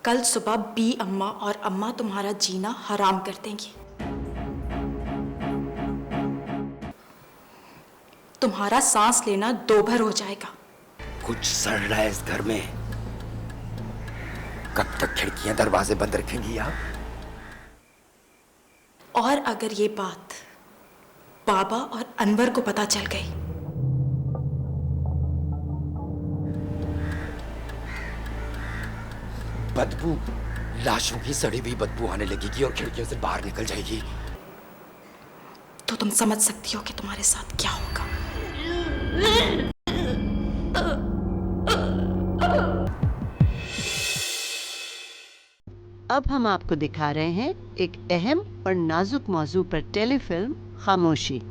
कल सुबह बी अम्मा और अम्मा तुम्हारा जीना हराम कर देंगी। तुम्हारा सांस लेना दोभर हो जाएगा। कुछ सड़ रहा है इस घर में। कब तक खिड़कियां दरवाजे बंद रखेंगी आप? और अगर ये बात बाबा और अनवर को पता चल गई, बदबू, लाशों की सड़ी हुई बदबू आने लगेगी और खिड़कियों से बाहर निकल जाएगी। तो तुम समझ सकती हो कि तुम्हारे साथ क्या होगा। अब हम आपको दिखा रहे हैं एक अहम और नाजुक मौजू पर टेलीफिल्म खामोशी।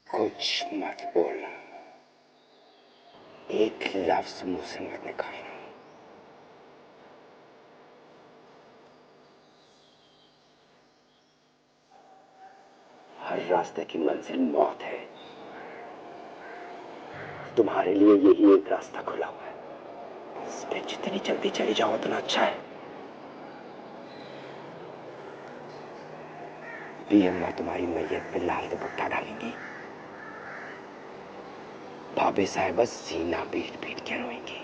कुछ मत बोलना, एक लफ्ज मुंह से मत निकालना। हर रास्ते की मंजिल मौत है। तुम्हारे लिए यही एक रास्ता खुला हुआ है। इस पे जितनी जल्दी चली जाओ उतना अच्छा है। भी अम्मा तुम्हारी मैयत पे लाल दुपट्टा डालेंगी। भाभी साहिबा सीना पीट पीट के रोएंगी।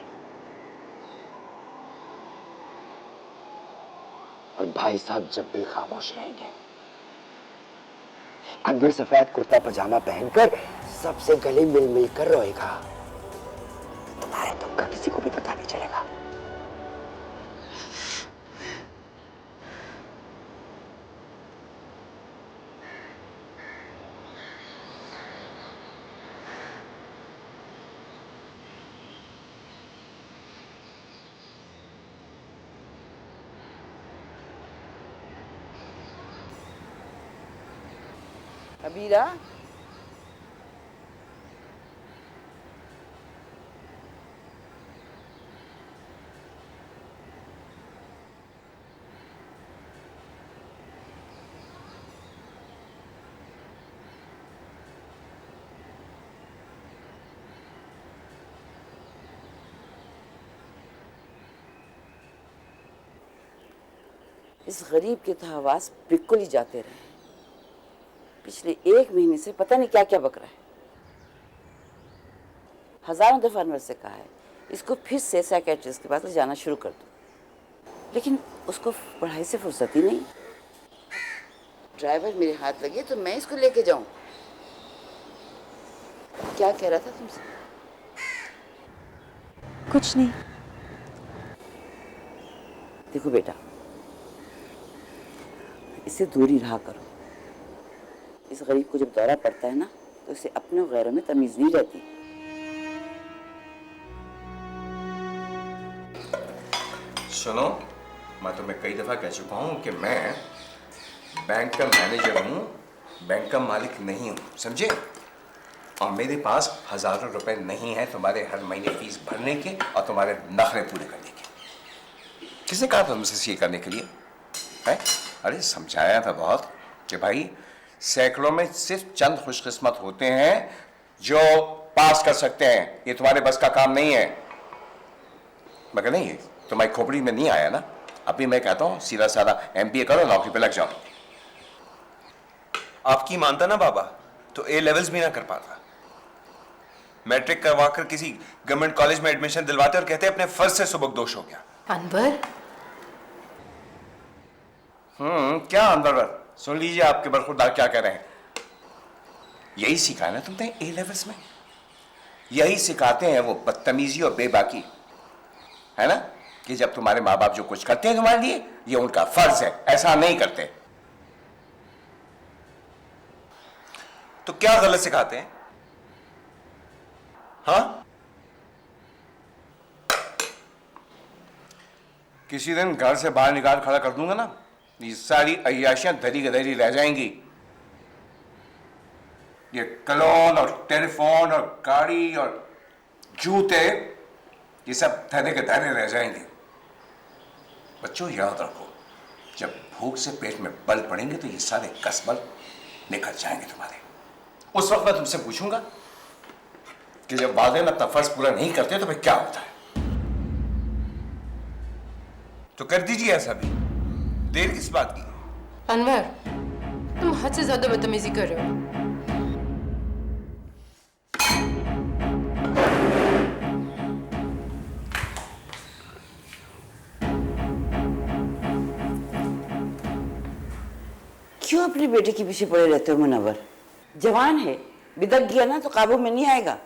और भाई साहब जब भी खामोश रहेंगे। अकबर सफेद कुर्ता पजामा पहनकर सबसे गले मिल मिल कर रोएगा। तुम्हारे दुख का किसी को भी पता नहीं चलेगा। अबीरा, इस गरीब के तो हवास बिल्कुल ही जाते रहे। पिछले 1 महीने से पता नहीं क्या क्या बक रहा है। हजारों दफा अनवर से कहा है इसको फिर से साइकेट्रिस्ट के पास ले जाना शुरू कर दो, लेकिन उसको पढ़ाई से फुर्सत ही नहीं। ड्राइवर मेरे हाथ लगे तो मैं इसको लेके जाऊं। क्या कह रहा था तुमसे? कुछ नहीं। देखो बेटा, इससे दूरी रहा करो। इस गरीब को जब दौरा पड़ता है ना तो इसे अपने गैरों में तमीज नहीं रहती। सुनो, मैं तुम्हें कई दफा कह चुका हूं कि मैं बैंक का मैनेजर हूं, बैंक का मालिक नहीं हूं, समझे? और मेरे पास हजारों रुपए नहीं है तुम्हारे हर महीने फीस भरने के और तुम्हारे नखरे पूरे करने के। किसने कहा था तुमसे ये करने के लिए? है? अरे समझाया था बहुत कि भाई सैकड़ों में सिर्फ चंद खुशकिस्मत होते हैं जो पास कर सकते हैं। ये तुम्हारे बस का काम नहीं है। मगर नहीं, तुम्हारी खोपड़ी में नहीं आया ना। अभी मैं कहता हूँ सीधा साधा MBA करो, नौकरी पे लग जाओ। आपकी मानता ना बाबा तो A लेवल्स भी ना कर पाता। मैट्रिक करवाकर किसी गवर्नमेंट कॉलेज में एडमिशन दिलवाते और कहते अपने फर्ज से सुबकदोश हो गया। अनवर, क्या अंदर सुन लीजिए आपके बरखुरदार क्या कह रहे हैं। यही सिखाया ना तुमने A लेवल्स में, यही सिखाते हैं वो बदतमीजी और बेबाकी, है ना, कि जब तुम्हारे माँ बाप जो कुछ करते हैं तुम्हारे लिए ये उनका फर्ज है, ऐसा नहीं करते। तो क्या गलत सिखाते हैं? हाँ, किसी दिन घर से बाहर निकाल खड़ा कर दूंगा ना, ये सारी अय्याशियां धरी गधरी रह जाएंगी। ये कलोन और टेलीफोन और गाड़ी और जूते, ये सब धरे के धरे रह जाएंगे। बच्चों याद रखो, जब भूख से पेट में बल पड़ेंगे तो ये सारे कसबल निकल जाएंगे तुम्हारे। उस वक्त मैं तुमसे पूछूंगा कि जब वालिदैन अपना फर्ज पूरा नहीं करते तो फिर क्या होता है। तो कर दीजिए ऐसा भी, देर किस बात की? अनवर, तुम हद से ज्यादा बदतमीजी कर रहे हो। क्यों अपने बेटे के पीछे पड़े रहते हो मुनव्वर? जवान है, बिदक गया ना तो काबू में नहीं आएगा।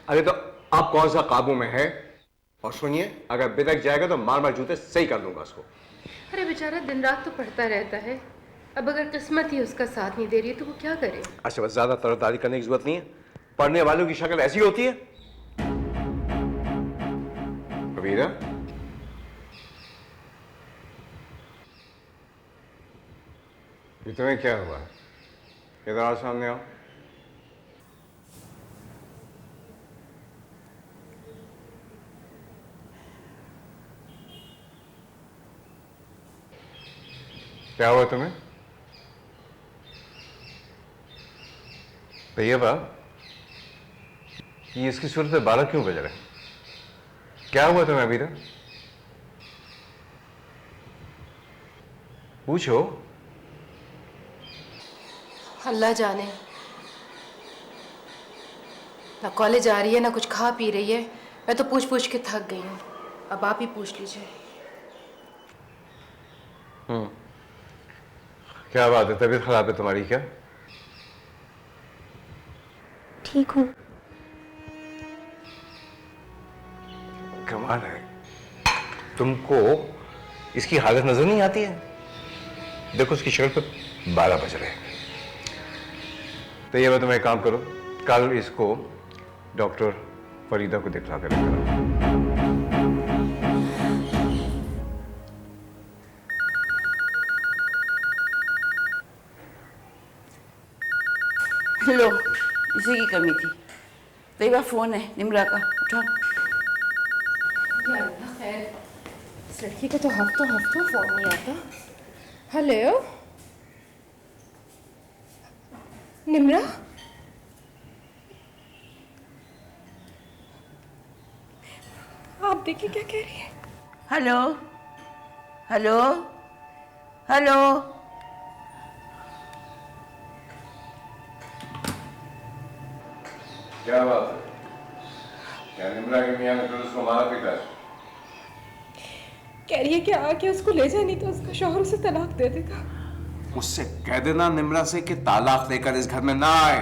अरे तो आप कौन सा काबू में है? और सुनिए, अगर बिदक जाएगा तो मार मार जूते सही कर दूंगा उसको। अरे बेचारा दिन रात तो पढ़ता रहता है, अब अगर किस्मत ही उसका साथ नहीं दे रही तो वो क्या करे? अच्छा, बस ज्यादा तरफदारी करने की जरूरत नहीं है। पढ़ने वालों की शक्ल ऐसी होती है। कबीरा, ये तुम्हें क्या हुआ? इधर आओ, सामने आओ। क्या हुआ तुम्हें? तैयबा, ये इसकी सूरत में 12 क्यों बज रहे हैं? क्या हुआ तुम्हें अभी तक? पूछो। अल्लाह जाने, ना कॉलेज आ रही है ना कुछ खा पी रही है। मैं तो पूछ पूछ के थक गई हूँ, अब आप ही पूछ लीजिए। क्या बात है, तबीयत खराब है तुम्हारी क्या? ठीक हूँ। कमाल है, तुमको इसकी हालत नजर नहीं आती है? देखो उसकी शक्ल पे 12 बज रहे हैं। तो ये तुम एक काम करो, कल इसको डॉक्टर फरीदा को दिखला कर लेकर आओ। लो, इसी की कमी थी। तैयबा फोन है निम्रा का, उठा। खैर, इस लड़की का तो हफ्तों फोन नहीं आता। हेलो निम्रा, आप देखिए क्या कह रही है। Hello hello hello. क्या बात है? क्या निम्रा के मियां ने फिर उसको मारा पीटा? कह रही है कि आके उसको ले जाए, नहीं तो उसका शौहर उसे तलाक दे देगा। उससे कह देना निम्रा से कि तालाक लेकर इस घर में ना आए।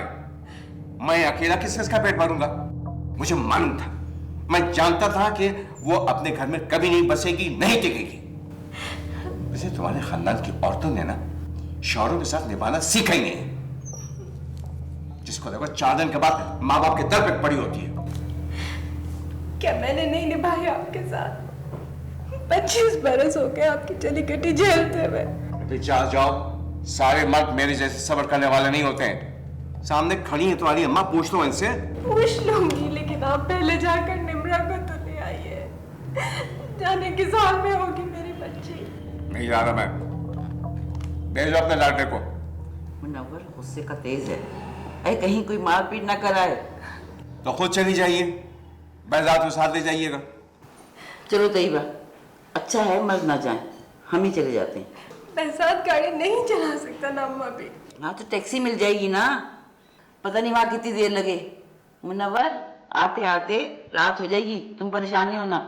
मैं अकेला किससे इसका पेट भरूंगा? मुझे मालूम था, मैं जानता था कि वो अपने घर में कभी नहीं बसेगी, नहीं टिकेगी। वैसे तुम्हारे खानदान की औरतों ने ना शौहरों के साथ निभाना सीखा ही नहीं है। जिसको देखो 4 दिन के बाद माँ बाप के दर पे पड़ी होती है। क्या मैंने नहीं निभाया आपके साथ? 25 बरस हो गए आपकी चली कटी झेलते हुए। बेचार जाओ, सारे मर्द मेरे जैसे सब्र करने वाले नहीं होते हैं। सामने खड़ी है तुम्हारी अम्मा, पूछ लो इनसे। पूछ लूंगी, लेकिन आप पहले जाकर निम्रा को तो ले आइए। जाने किस हाल में होगी मेरी बच्ची। नहीं जा रहा मैं। भेजो अपने लड़के को। मुनव्वर गुस्से का तेज है। अरे कहीं कोई मारपीट ना कराए। तो खुद चली जाइए, बैजात को साथ ले जाइएगा। चलो तैयबा, अच्छा है मर्द ना जाए, हम ही चले जाते हैं। बहसात गाड़ी नहीं चला सकता ना अम्मा भी। हाँ तो टैक्सी मिल जाएगी ना, पता नहीं वहां कितनी देर लगे। मुनव्वर आते आते रात हो जाएगी, तुम परेशान नहीं होना।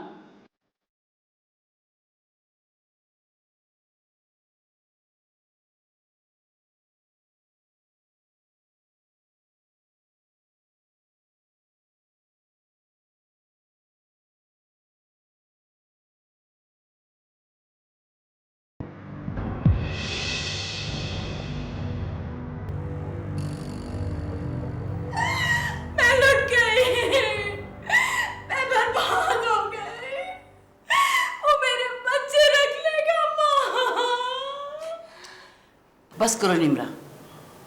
मैं लुट गई, मैं बर्बाद हो गई। वो मेरे बच्चे रख लेगा माँ। बस करो निम्रा,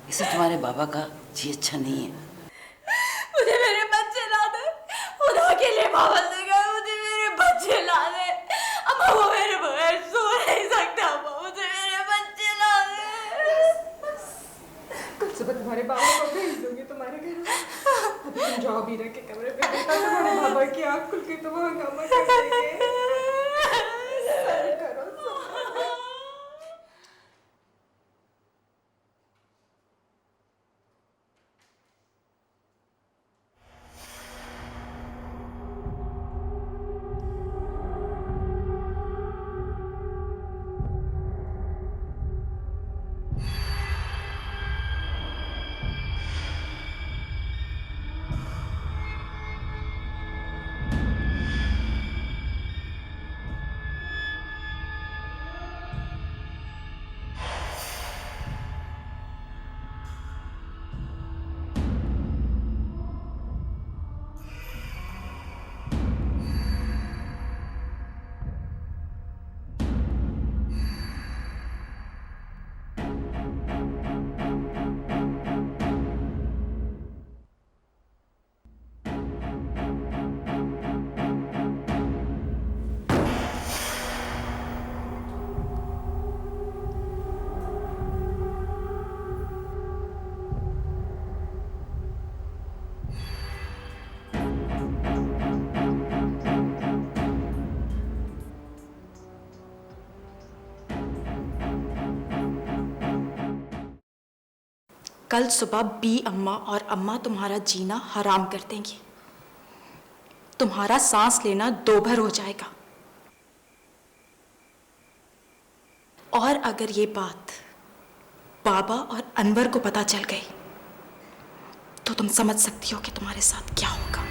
इसे तुम्हारे बाबा का जी अच्छा नहीं है। मुझे मेरे बच्चे ला दे, खुदा के लिए पाबंद देगा, मुझे मेरे बच्चे ला दे। अम्मा वो मेरे बगैर सो नहीं सकता, अम्मा मुझे मेरे बच्चे ला दे। कल सुबह तुम्हारे बाबा को भेज दूंगी तुम्हारे घर। अभी तुम जाओ बीरा के कमरे पे, बेटा तुम्हारे बाबा की आँख खुल के तुम हंगामा कर देंगे। सब्र करो, सब्र। कल सुबह बी अम्मा और अम्मा तुम्हारा जीना हराम कर देंगी। तुम्हारा सांस लेना दोभर हो जाएगा। और अगर ये बात बाबा और अनवर को पता चल गई तो तुम समझ सकती हो कि तुम्हारे साथ क्या होगा।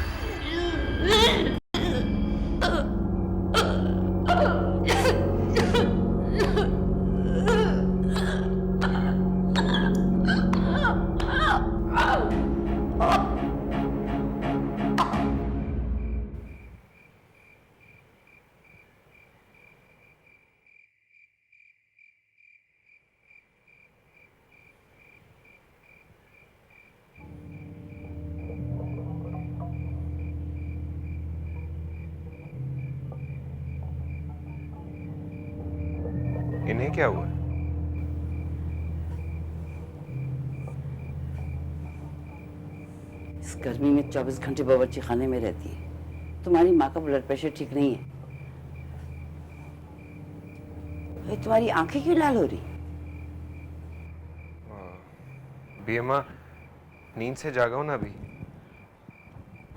इन्हें क्या हुआ? इस गर्मी में 24 घंटे बावर्ची खाने में रहती है। तुम्हारी माँ का ब्लड प्रेशर ठीक नहीं है। अरे तुम्हारी आंखें क्यों लाल हो रही? बीएमा नींद से जागा हूं ना अभी,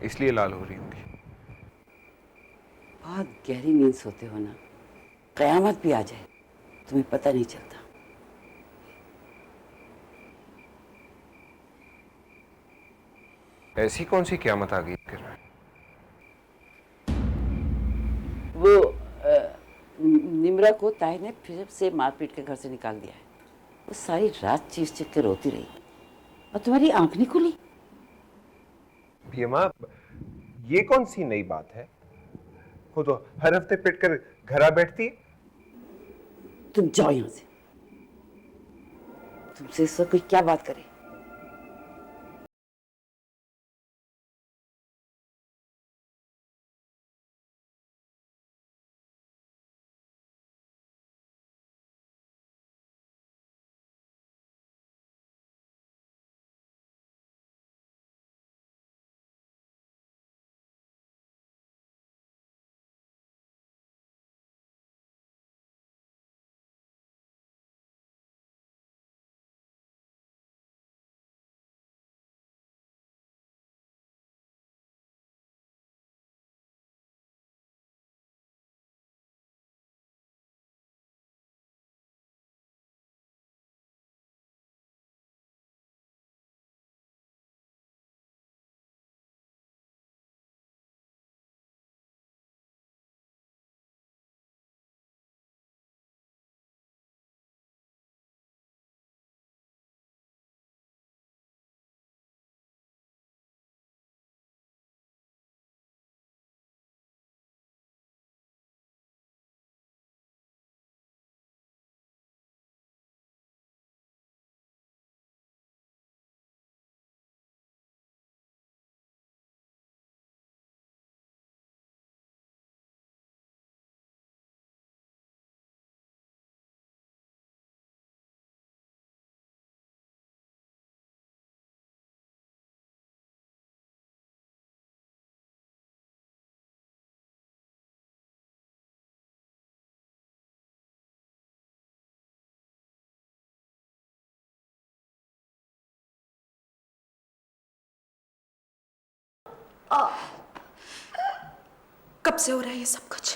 इसलिए लाल हो रही होंगी। बहुत गहरी नींद सोते हो ना, कयामत भी आ जाए तुम्हें पता नहीं चलता। ऐसी कौन सी क़यामत आ गई फिर? वो निम्रा को ताहिर ने फिर से मारपीट के घर से निकाल दिया है। वो सारी रात चीख चीख के रोती रही और तुम्हारी आंख नहीं खुली। बीएमा ये कौन सी नई बात है? वो तो हर हफ्ते पिट कर घर आ बैठती है। तुम जाओ यहां से, तुमसे इस वक्त कोई क्या बात करे। कब से हो रहा है ये सब कुछ?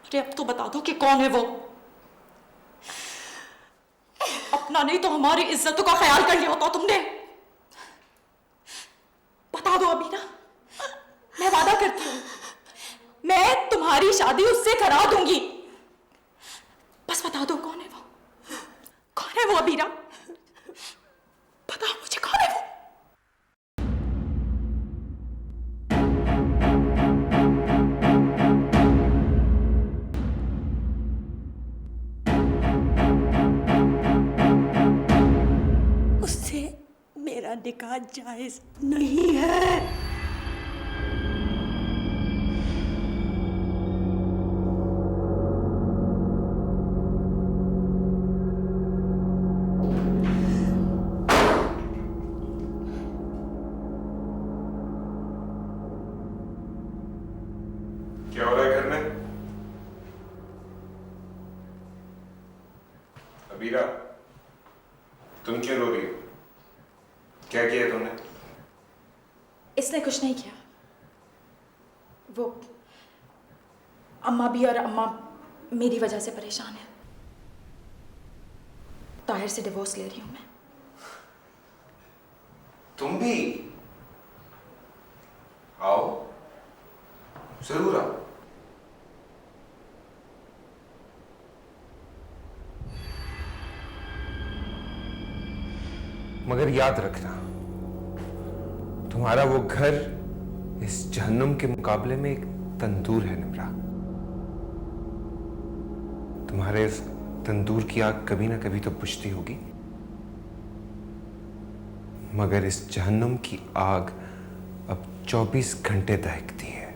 अरे अब तो बता दो कि कौन है वो। अपना नहीं तो हमारी इज्जतों का ख्याल कर लिया होता तुमने। बता दो अभी ना, मैं वादा करती हूँ मैं तुम्हारी शादी उससे करा दूंगी। बस बता दो कौन है वो, कौन है वो अबीरा? बताओ मुझे कौन है वो। उससे मेरा निकाह जायज नहीं है। क्या हो रहा है घर में? अबीरा, तुम क्यों रो रही हो? क्या किया तुमने? इसने कुछ नहीं किया। वो अम्मा भी और अम्मा मेरी वजह से परेशान है। ताहिर से डिवोर्स ले रही हूं मैं। तुम भी आओ, जरूर आओ। मगर याद रखना, तुम्हारा वो घर इस जहन्नुम के मुकाबले में एक तंदूर है निम्रा। तुम्हारे इस तंदूर की आग कभी ना कभी तो बुझती होगी, मगर इस जहन्नुम की आग अब 24 घंटे दहकती है।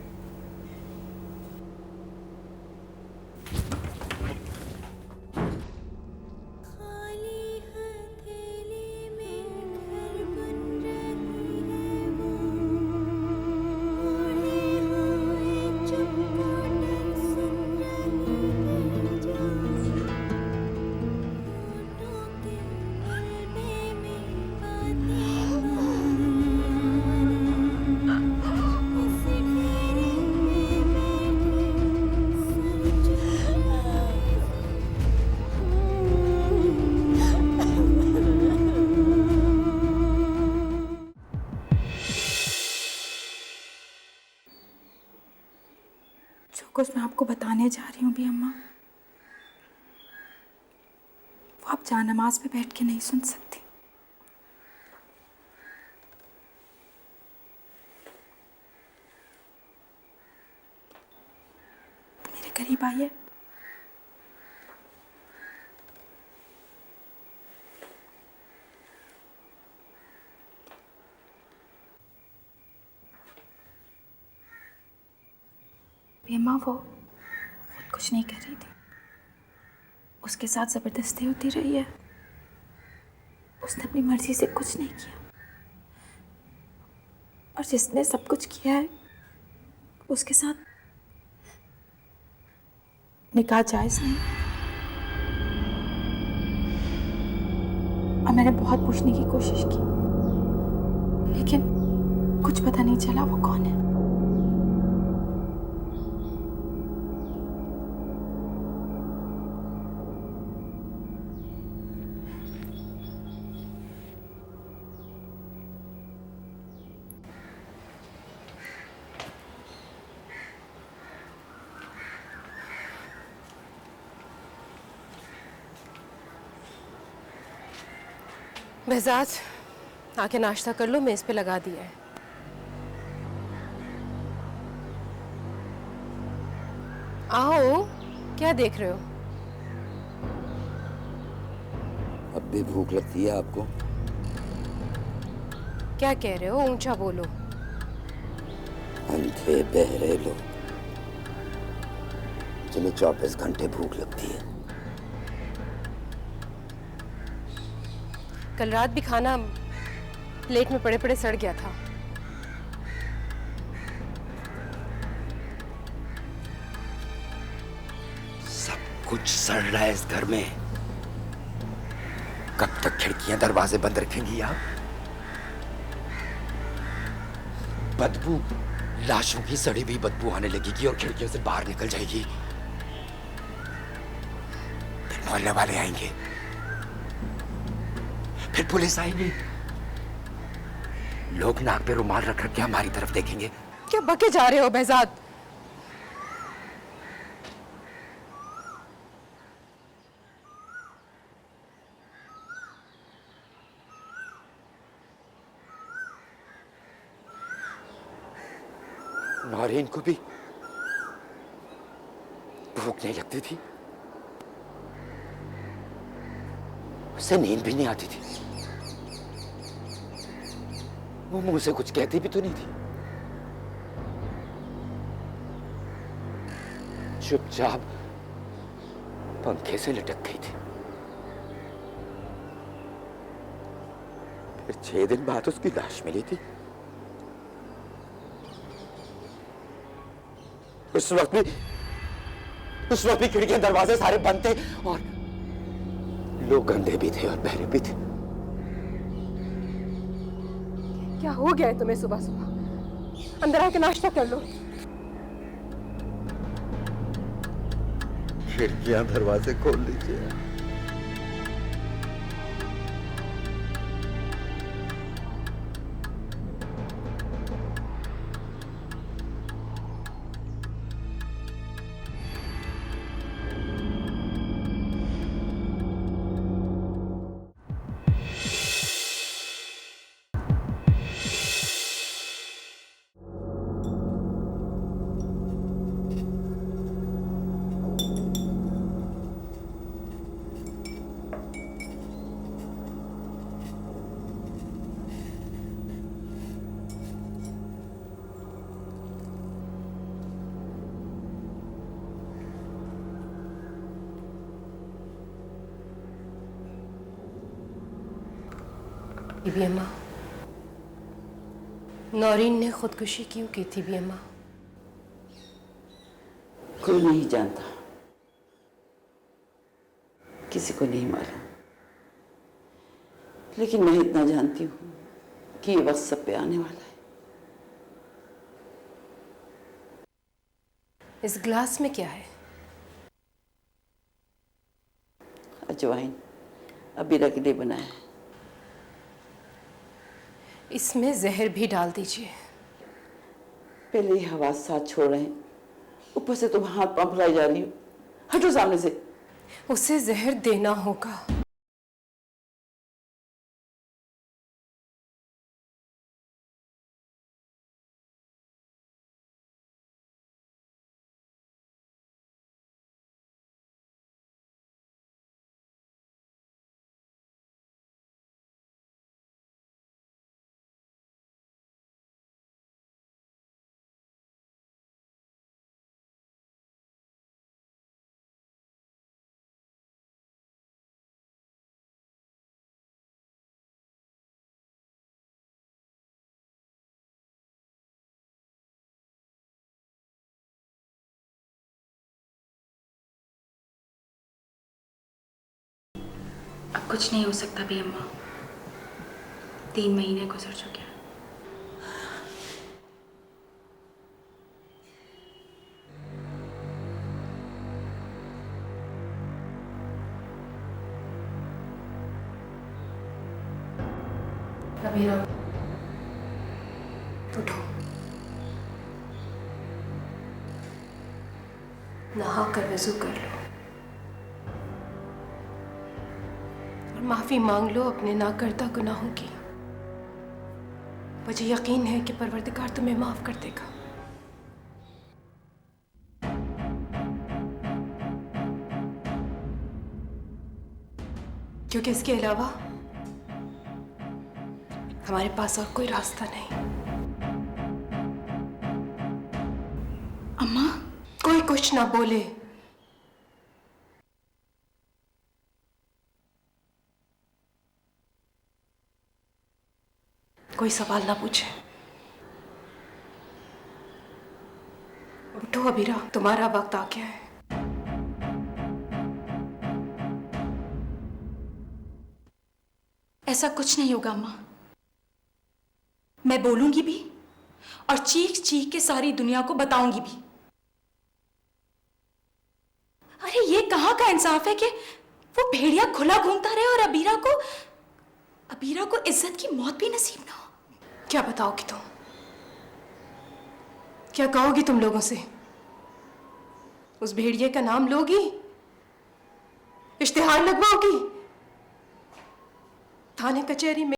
जो कुछ मैं आपको बताने जा रही हूँ भी अम्मा, वो आप जानमाज में बैठ के नहीं सुन सकती। मेरे करीब आइए। अम्मा वो खुद कुछ नहीं कर रही थी, उसके साथ जबरदस्ती होती रही है। उसने अपनी मर्जी से कुछ नहीं किया, और जिसने सब कुछ किया है उसके साथ निकाह जायज नहीं। और मैंने बहुत पूछने की कोशिश की, लेकिन कुछ पता नहीं चला वो कौन है। बहजाद, आके नाश्ता कर लो, मेज पे लगा दिया है। आओ, क्या देख रहे हो? अब भी भूख लगती है आपको? क्या कह रहे हो? ऊंचा बोलो। अंधे बहरे लोग जिन्हें 24 घंटे भूख लगती है। कल रात भी खाना प्लेट में पड़े पड़े सड़ गया था। सब कुछ सड़ रहा है इस घर में। कब तक खिड़कियां दरवाजे बंद रखेंगी आप? बदबू, लाशों की सड़ी हुई बदबू आने लगेगी और खिड़कियों से बाहर निकल जाएगी। फिर मोहल्ले वाले आएंगे, फिर पुलिस आएगी, लोग नाक पे रुमाल रख रख के हमारी तरफ देखेंगे। क्या बके जा रहे हो behzad? नौरीन को भी भूख नहीं लगती थी, उसे नींद भी नहीं आती थी, वो मुंह से कुछ कहती भी तो नहीं थी, चुपचाप पंखे से लटक गई थी। फिर 6 दिन बाद उसकी लाश मिली थी। उस वक्त भी खिड़कियां दरवाजे सारे बंद थे और लोग गंदे भी थे और बहरे भी थे। क्या हो गया है तुम्हें सुबह सुबह? अंदर आके नाश्ता कर लो। खिड़कियां दरवाजे खोल लीजिए। बीबी अम्मा, नौरीन ने खुदकुशी क्यों की थी बीबी अम्मा? कोई नहीं जानता, किसी को नहीं मालूम, लेकिन मैं इतना जानती हूँ कि ये वक्त सब पे आने वाला है। इस ग्लास में क्या है? अजवाइन अबीरा के लिए बनाया है। इसमें जहर भी डाल दीजिए। पहले ही हवा साथ छोड़ रहे हैं, ऊपर से तुम हाथ पंप लाई जा रही हो। हटो सामने से। उसे जहर देना होगा। अब कुछ नहीं हो सकता भी अम्मा, 3 महीने गुजर चुके हैं। अबीरा, उठो, नहा कर वजू कर लो और माफी मांग लो अपने नाकर्ता गुनाहों की। मुझे यकीन है कि परवरदिगार तुम्हें माफ कर देगा। क्योंकि इसके अलावा हमारे पास और कोई रास्ता नहीं। अम्मा, कोई कुछ ना बोले। कोई सवाल ना पूछे। उठो अबीरा, तुम्हारा वक्त आ गया है। ऐसा कुछ नहीं होगा अम्मा। मैं बोलूंगी भी और चीख चीख के सारी दुनिया को बताऊंगी भी। अरे ये कहाँ का इंसाफ है कि वो भेड़िया खुला घूमता रहे और अबीरा को इज्जत की मौत भी नसीब ना हो। क्या बताओगी तुम? क्या कहोगी तुम लोगों से? उस भेड़िए का नाम लोगी? इश्तिहार लगवाओगी? थाने कचहरी में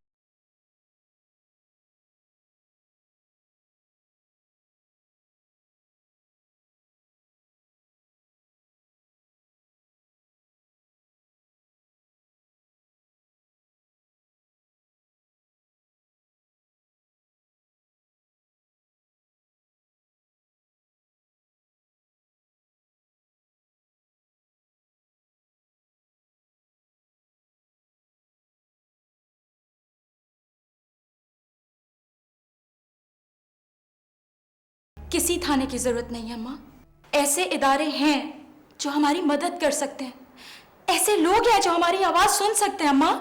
किसी थाने की जरूरत नहीं है अम्मा। ऐसे इदारे हैं जो हमारी मदद कर सकते हैं, ऐसे लोग हैं जो हमारी आवाज सुन सकते हैं अम्मा।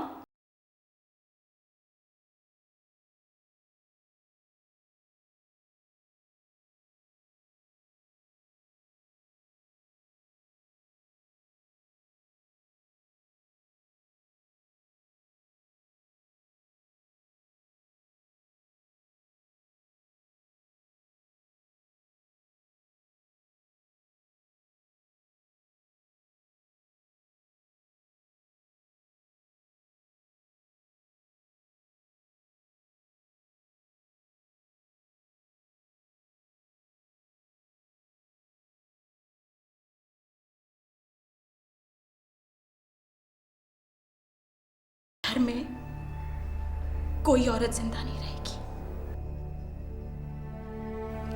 घर में कोई औरत जिंदा नहीं रहेगी,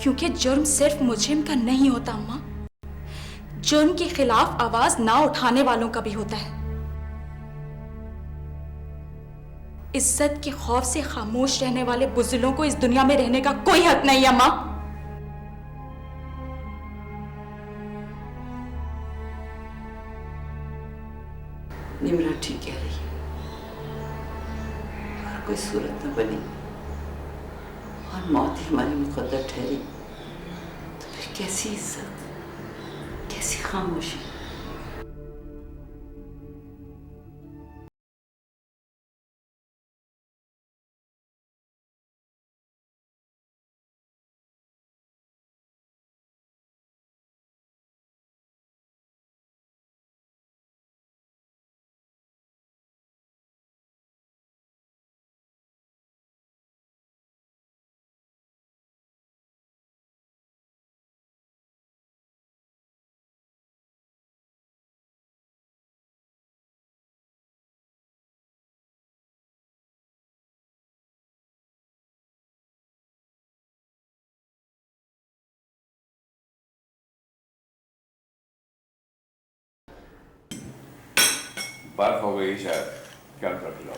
क्योंकि जुर्म सिर्फ मुजरिम का नहीं होता अम्मा, जुर्म के खिलाफ आवाज ना उठाने वालों का भी होता है। इज्जत के खौफ से खामोश रहने वाले बुजुर्गों को इस दुनिया में रहने का कोई हक नहीं अम्मा। निम्रा ठीक कह रही है। अगर कोई सूरत न बनी और मौत ही हमारी मुकद्दर ठहरी तो फिर कैसी इज्जत, कैसी खामोशी। बात हो गई शायद, क्या कर दिया।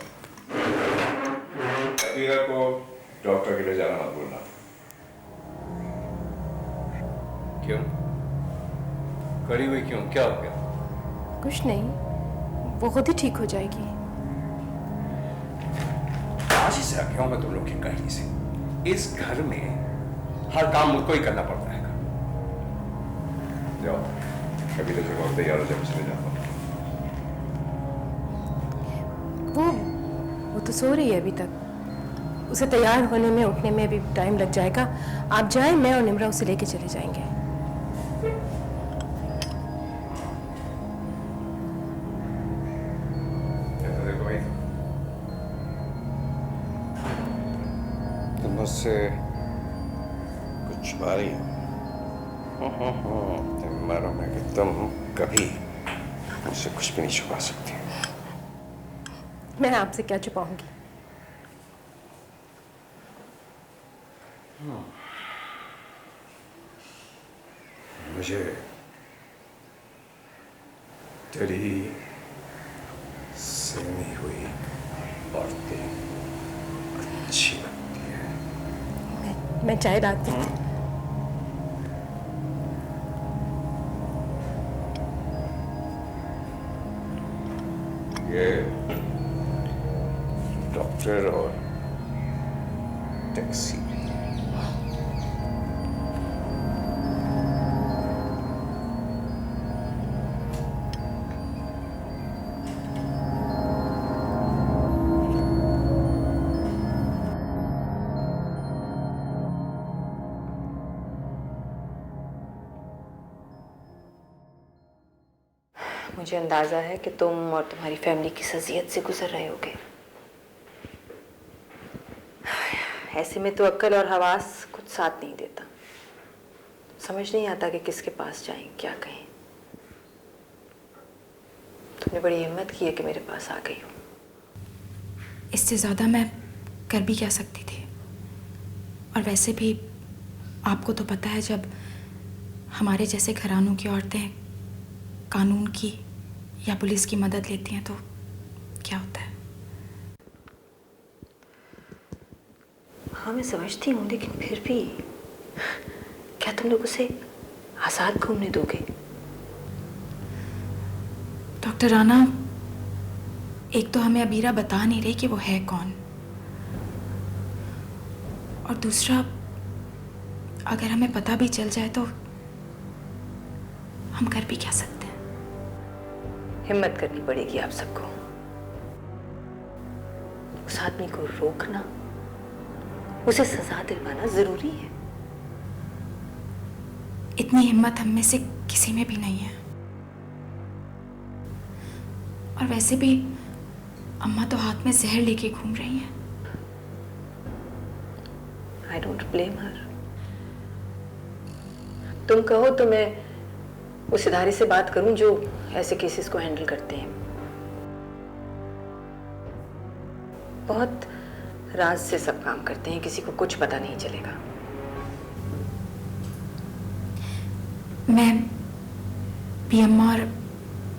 अबीरा को डॉक्टर के लिए जाना मत बोलना। क्यों? कड़ी हुई क्यों? क्या हो गया? कुछ नहीं, वो खुद ही ठीक हो जाएगी। आज ही से आ गया हूं मैं तुम लोग की कहानी से। इस घर में हर काम मुझको ही करना पड़ता है। जाओ, कभी तो जगह तैयार हो जाए, चले जाओ। वो तो सो रही है अभी तक, उसे तैयार होने में उठने में भी टाइम लग जाएगा। आप जाएं, मैं और निम्रा उसे लेके चले जाएंगे। देखो भाई, तुम मुझसे कुछ छुपा रही हो। तुम मानो मैं कि तुम कभी मुझसे कुछ भी नहीं छुपा सकती। मैं आपसे क्या छुपाऊंगी? मुझे तेरी सनी हुई औरतें अच्छी लगती है। मैं चाय लाती हूँ। ये डॉक्टर और टैक्सी मुझे अंदाजा है कि तुम और तुम्हारी फैमिली किस अजियत से गुजर रहे होगे। ऐसे में तो अक्ल और हवास कुछ साथ नहीं देता, समझ नहीं आता कि किसके पास जाएं, क्या कहें। तुमने बड़ी हिम्मत की है कि मेरे पास आ गई हो। इससे ज़्यादा मैं कर भी क्या सकती थी। और वैसे भी आपको तो पता है, जब हमारे जैसे घरानों की औरतें कानून की या पुलिस की मदद लेती हैं तो क्या होता है। हाँ मैं समझती हूँ, लेकिन फिर भी क्या तुम लोग उसे आज़ाद घूमने दोगे? डॉक्टर राना, एक तो हमें अबीरा बता नहीं रही कि वो है कौन, और दूसरा अगर हमें पता भी चल जाए तो हम कर भी क्या सकते हैं। हिम्मत करनी पड़ेगी आप सबको। उस आदमी को रोकना, उसे सजा दिलवाना जरूरी है। इतनी हिम्मत हम में से किसी में भी नहीं है। और वैसे भी अम्मा तो हाथ में जहर लेके घूम रही हैं। I don't blame her। तुम कहो तो मैं उस इदारे से बात करूं जो ऐसे केसेस को हैंडल करते हैं। बहुत राज से सब काम करते हैं, किसी को कुछ पता नहीं चलेगा। मैं भी अम्मा और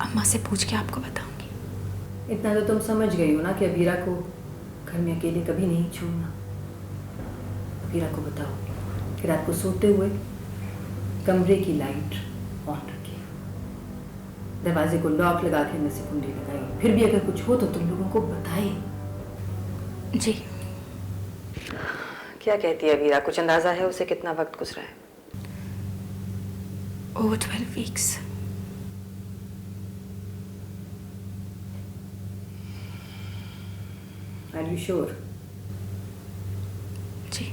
अम्मा से पूछ के आपको बताऊंगी। इतना तो तुम समझ गई हो ना कि अबीरा को घर में अकेले कभी नहीं छोड़ना। अबीरा को बताओ कि रात को सोते हुए कमरे की लाइट ऑन रखिए, दरवाजे को लॉक लगा के में से कुंडी लगाइए, फिर भी अगर कुछ हो तो तुम लोगों को बताए। जी। क्या कहती है अबीरा? कुछ अंदाजा है उसे कितना वक्त गुजरा है? Over 12 weeks। Are you sure? जी।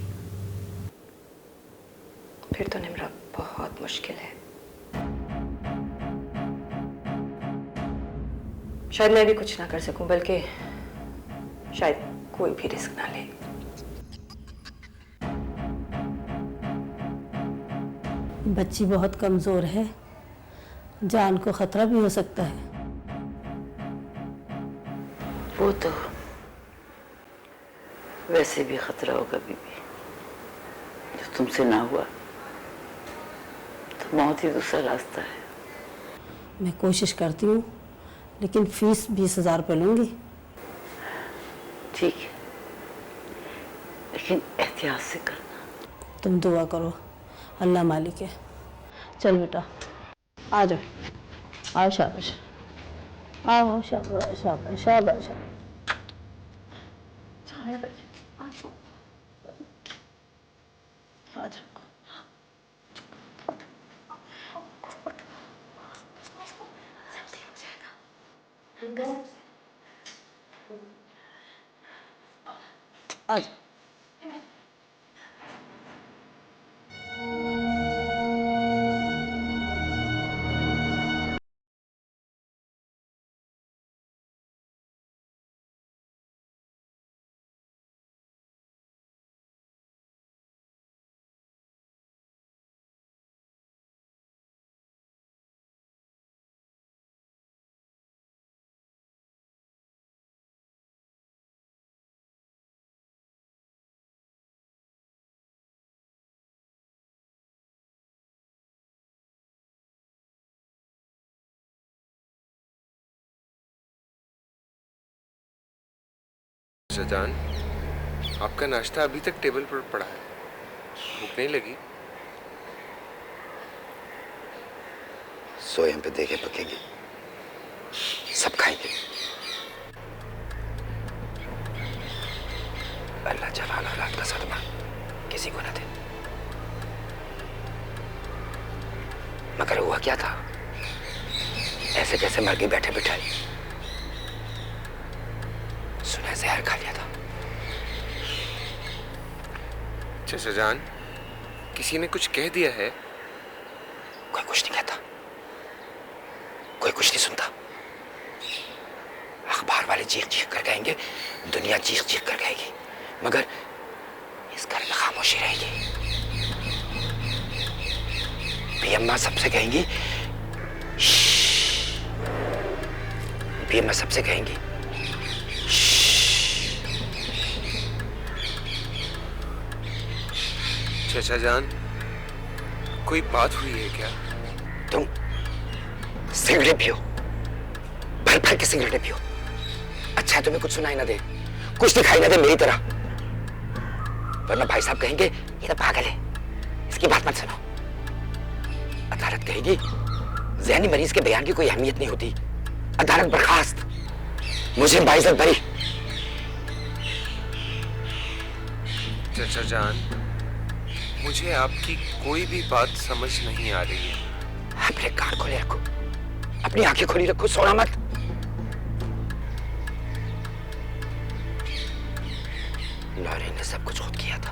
फिर तो निम्रा बहुत मुश्किल है। शायद मैं भी कुछ ना कर सकूं, बल्कि शायद कोई भी रिस्क ना ले। बच्ची बहुत कमजोर है, जान को खतरा भी हो सकता है। वो तो वैसे भी खतरा होगा बीबी, जो तुमसे ना हुआ तो मौत ही दूसरा रास्ता है। मैं कोशिश करती हूँ, लेकिन फीस 20,000 रुपये लूँगी। ठीक है, लेकिन एहतियात से करना। तुम दुआ करो, अल्लाह मालिक है। चल बेटा, आ जाओ, आओ, शाबाश, आओ, शाबाश शाबाश शाबाश। आ जाओ। आ जाओ। जान, आपका नाश्ता अभी तक टेबल पर पड़ा है, भूख नहीं लगी? सोयम पे देखे पकेगी, सब खाएंगे। अल्लाह जवान औलाद का सदमा किसी को न दे। मगर हुआ क्या था, ऐसे जैसे मर गई बैठे बिठाई, सुना जहर खा लिया था। चाचा जान, किसी ने कुछ कह दिया है? कोई कुछ नहीं कहता, कोई कुछ नहीं सुनता। अखबार वाले चीख चीख कर कहेंगे, दुनिया चीख चीख कर कहेगी, मगर इस घर में खामोशी रहेगी। पियम्मा सबसे कहेंगी, पियम्मा सबसे कहेंगी, चचा जान, कोई बात हुई है क्या? तुम सिगरेट पियो, भर भर के सिगरेट पियो। अच्छा है तुम्हें कुछ सुनाई ना दे, कुछ दिखाई ना दे मेरी तरह, वरना भाई साहब कहेंगे ये तो पागल है, इसकी बात मत सुनो। अदालत कहेगी ज़हनी मरीज के बयान की कोई अहमियत नहीं होती, अदालत बर्खास्त, मुझे बाइज्जत बरी। चचा जान, मुझे आपकी कोई भी बात समझ नहीं आ रही है। अपने कान खोले रखो, अपनी आंखें खोली रखो, सोना मत। नौरीन ने सब कुछ खुद किया था,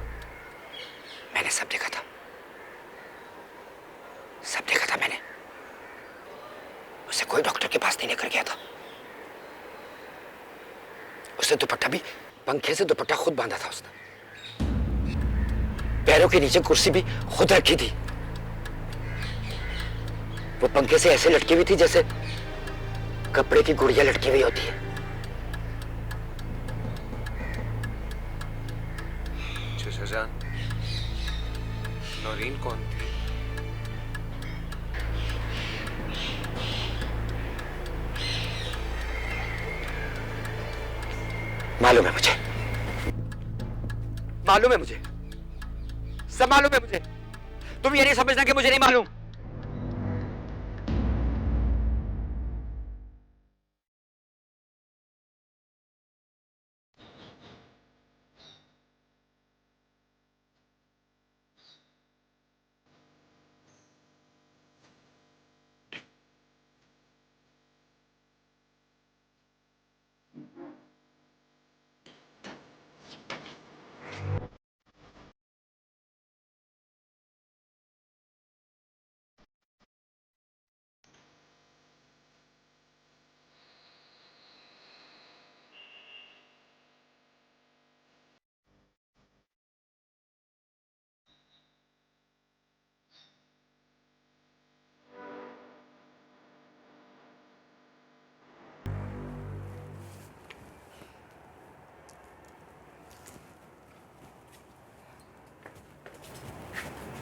मैंने सब देखा था, सब देखा था मैंने। उसे कोई डॉक्टर के पास नहीं लेकर गया था, उसे दुपट्टा भी, पंखे से दुपट्टा खुद बांधा था उसने, पैरों के नीचे कुर्सी भी खुद रखी थी। वो पंखे से ऐसे लटकी हुई थी जैसे कपड़े की गुड़िया लटकी हुई होती है। चचा जान, नौरीन कौन थी? मालूम है मुझे, मालूम है मुझे, सब मालूम है मुझे। तुम ये नहीं समझना कि मुझे नहीं मालूम।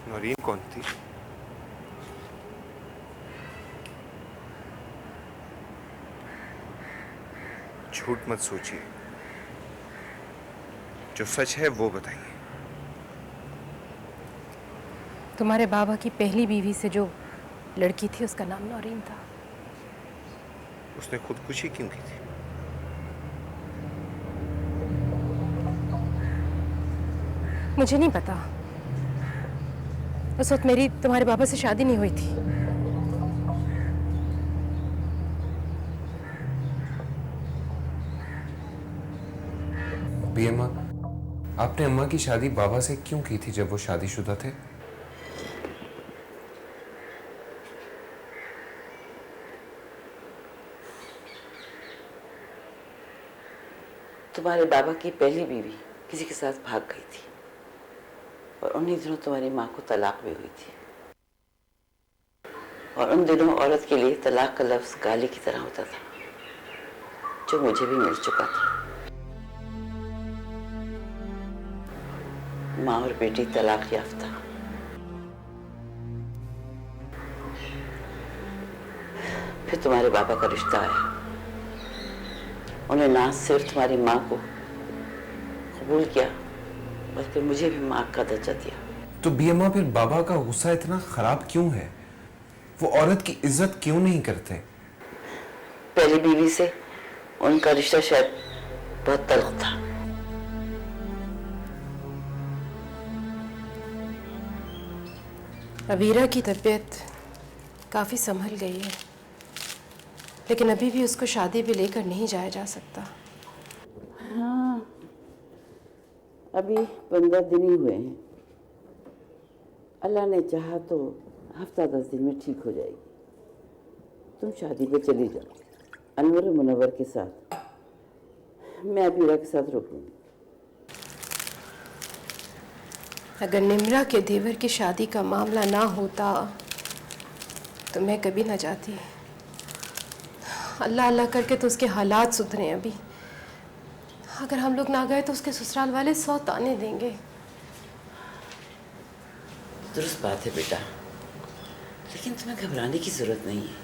नौरीन कौन थी? झूठ मत सोचिए, जो सच है वो बताइए। तुम्हारे बाबा की पहली बीवी से जो लड़की थी उसका नाम नौरीन था। उसने खुदकुशी क्यों की थी? मुझे नहीं पता, उस वक्त मेरी तुम्हारे बाबा से शादी नहीं हुई थी। बी अम्मा, आपने अम्मा की शादी बाबा से क्यों की थी जब वो शादीशुदा थे? तुम्हारे बाबा की पहली बीवी किसी के साथ भाग गई थी और उन्हीं दिनों तुम्हारी माँ को तलाक भी हुई थी। और उन दिनों औरत के लिए तलाक का लफ्ज गाली की तरह होता था, जो मुझे भी मिल चुका था। माँ और बेटी तलाक याफ्ता। फिर तुम्हारे बाबा का रिश्ता आया। उन्हें ना सिर्फ तुम्हारी माँ को कबूल किया, बल्कि मुझे भी माँ का दर्जा दिया। तो बी अम्मा, फिर बाबा का गुस्सा इतना खराब क्यों है? वो औरत की इज्जत क्यों नहीं करते? पहली बीवी से उनका रिश्ता शायद बहुत तल्ख था। अवीरा की तबीयत काफ़ी संभल गई है, लेकिन अभी भी उसको शादी पे लेकर नहीं जाया जा सकता। हाँ, अभी 15 दिन ही हुए हैं। अल्लाह ने चाहा तो हफ्ता 10 दिन में ठीक हो जाएगी। तुम शादी पे चली जाओ अनवर और मुनव्वर के साथ। मैं अबीरा के साथ रुक लूँगी। अगर निम्रा के देवर की शादी का मामला ना होता तो मैं कभी ना जाती। अल्लाह अल्लाह करके तो उसके हालात सुधरे अभी। अगर हम लोग ना गए तो उसके ससुराल वाले 100 ताने देंगे। दुरुस्त बात है बेटा, लेकिन तुम्हें घबराने की जरूरत नहीं है।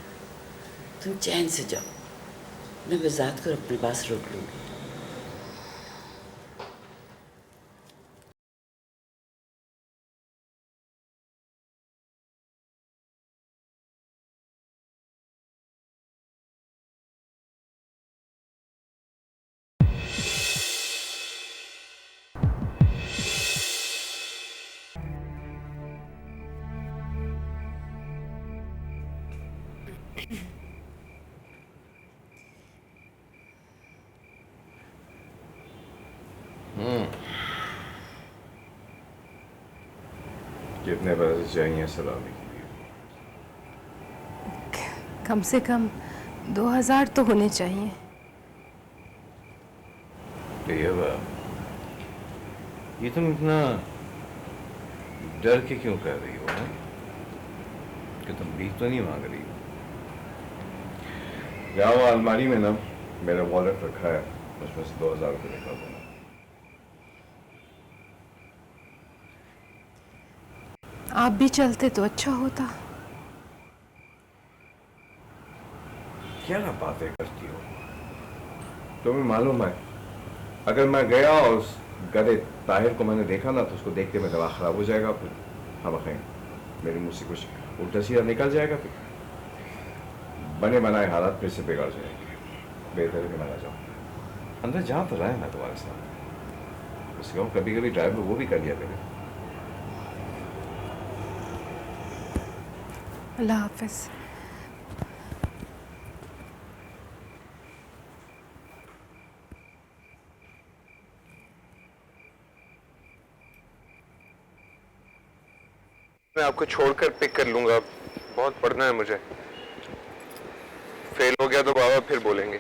तुम चैन से जाओ, मैं बजात को अपने पास रोक लूँगी। कितने पैसे चाहिए सलामी के लिए? कम से कम 2000 तो होने चाहिए। ये तुम इतना डर के क्यों कर रही हो है? कि तुम भीख तो नहीं मांग रही हो? जाओ अलमारी में ना मेरा वॉलेट रखा है, उसमें से 2000 रुपये निकाल देना। आप भी चलते तो अच्छा होता। क्या ना बातें करती हो? तुम्हें मालूम है अगर मैं गया और उस गधे ताहिर को मैंने देखा ना तो उसको देखते में दिमाग खराब हो जाएगा। फिर हम मेरे मुंह से कुछ उल्टा सीधा निकल जाएगा। फिर बने बनाए हालात फिर से बिगड़ जाएंगे। बेहतर है कि मैं ना जाऊँ। अंदर जा तो रहा है ना तुम्हारे साथ। उसके कभी कभी ड्राइवर वो भी कर लिया करे। अल्लाह हाफिज। मैं आपको छोड़कर पिक कर लूंगा, बहुत पढ़ना है मुझे। फेल हो गया तो बाबा फिर बोलेंगे।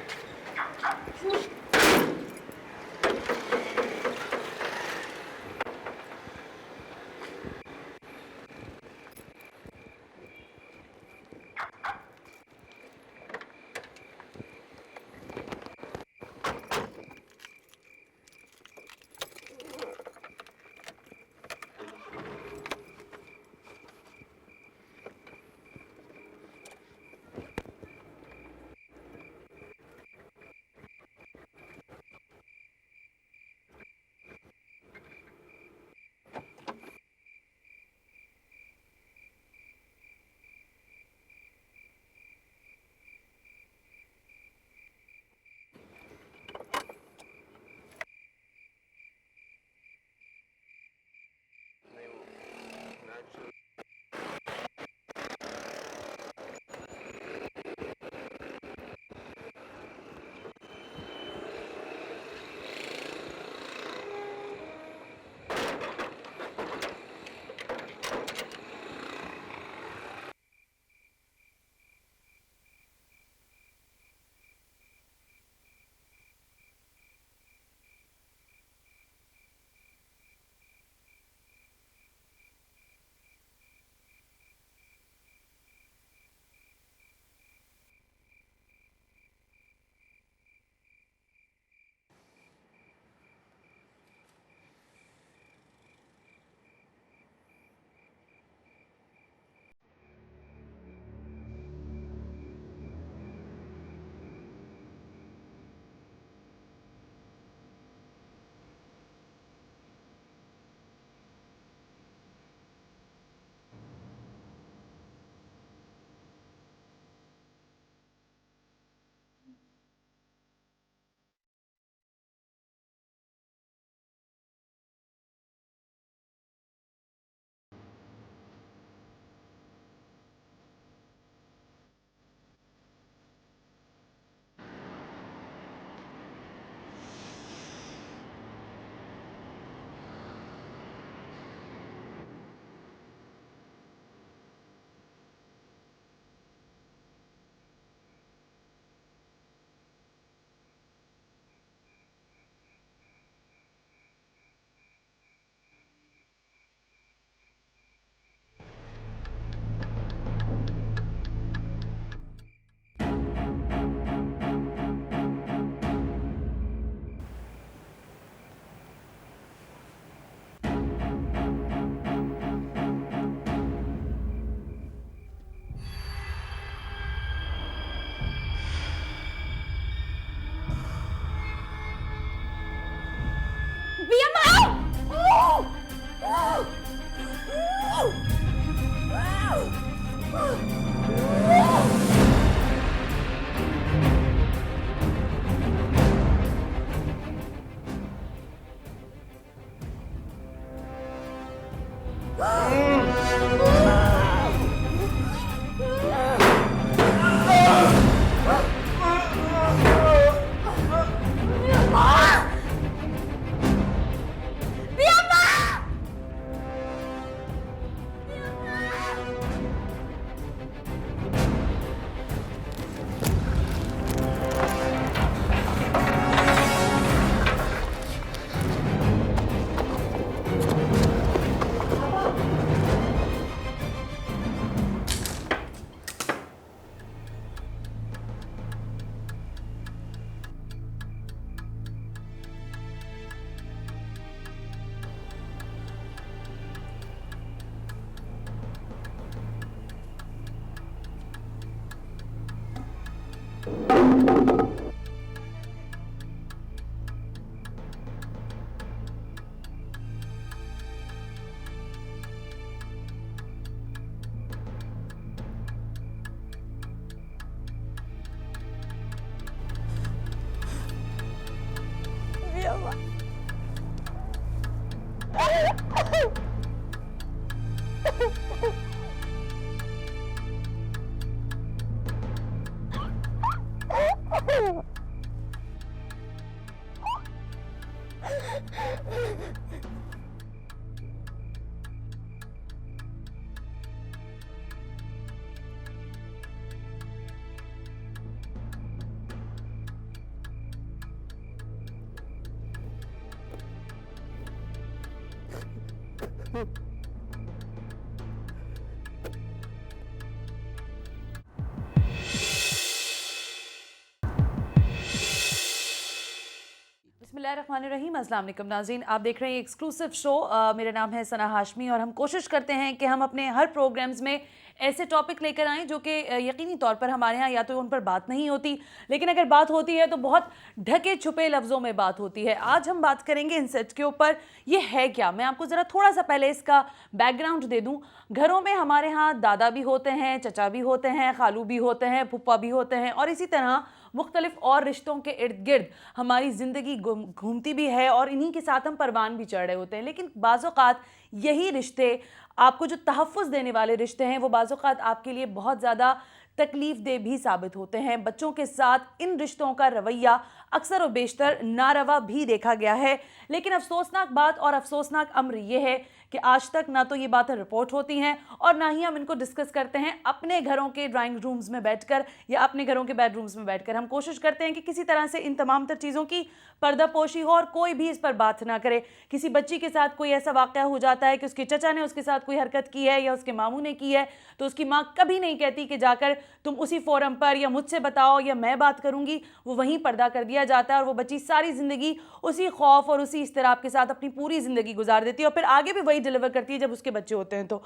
बिस्मिल्लाहिर्रहमानिर्रहीम, अस्सलाम वालेकुम नाज़रीन, आप देख रहे हैं एक्सक्लूसिव शो। मेरा नाम है सना हाशमी और हम कोशिश करते हैं कि हम अपने हर प्रोग्राम्स में ऐसे टॉपिक लेकर आएँ जो कि यकीनी तौर पर हमारे यहाँ या तो उन पर बात नहीं होती, लेकिन अगर बात होती है तो बहुत ढके छुपे लफ्ज़ों में बात होती है। आज हम बात करेंगे इंसेस्ट के ऊपर। ये है क्या, मैं आपको ज़रा थोड़ा सा पहले इसका बैकग्राउंड दे दूँ। घरों में हमारे यहाँ दादा भी होते हैं, चचा भी होते हैं, खालू भी होते हैं, फुप्पा भी होते हैं और इसी तरह मुख्तलिफ और रिश्तों के इर्द गिर्द हमारी ज़िंदगी घूमती भी है और इन्हीं के साथ हम परवान भी चढ़ रहे होते हैं। लेकिन बाज़ औक़ात यही रिश्ते, आपको जो तहफ़्फ़ुज़ देने वाले रिश्ते हैं, वो बाज़ औक़ात आपके लिए बहुत ज़्यादा तकलीफ़ दे भी साबित होते हैं। बच्चों के साथ इन रिश्तों का रवैया अक्सर व बेशतर नारवा भी देखा गया है। लेकिन अफसोसनाक बात और अफसोसनाक अम्र ये है कि आज तक ना तो ये बातें रिपोर्ट होती हैं और ना ही हम इनको डिस्कस करते हैं अपने घरों के ड्राइंग रूम्स में बैठकर या अपने घरों के बेडरूम्स में बैठकर। हम कोशिश करते हैं कि किसी तरह से इन तमाम तर चीज़ों की पर्दापोशी हो और कोई भी इस पर बात ना करे। किसी बच्ची के साथ कोई ऐसा वाक़या हो जाता है कि उसके चचा ने उसके साथ कोई हरकत की है या उसके मामू ने की है, तो उसकी माँ कभी नहीं कहती कि जाकर तुम उसी फोरम पर या मुझसे बताओ या मैं बात करूँगी। वो वहीं पर्दा कर दिया जाता है और वो बच्ची सारी ज़िंदगी उसी खौफ और उसी इस्तिराब के साथ अपनी पूरी ज़िंदगी गुजार देती है और फिर आगे भी वही डिलीवर करती है जब उसके बच्चे होते हैं। तो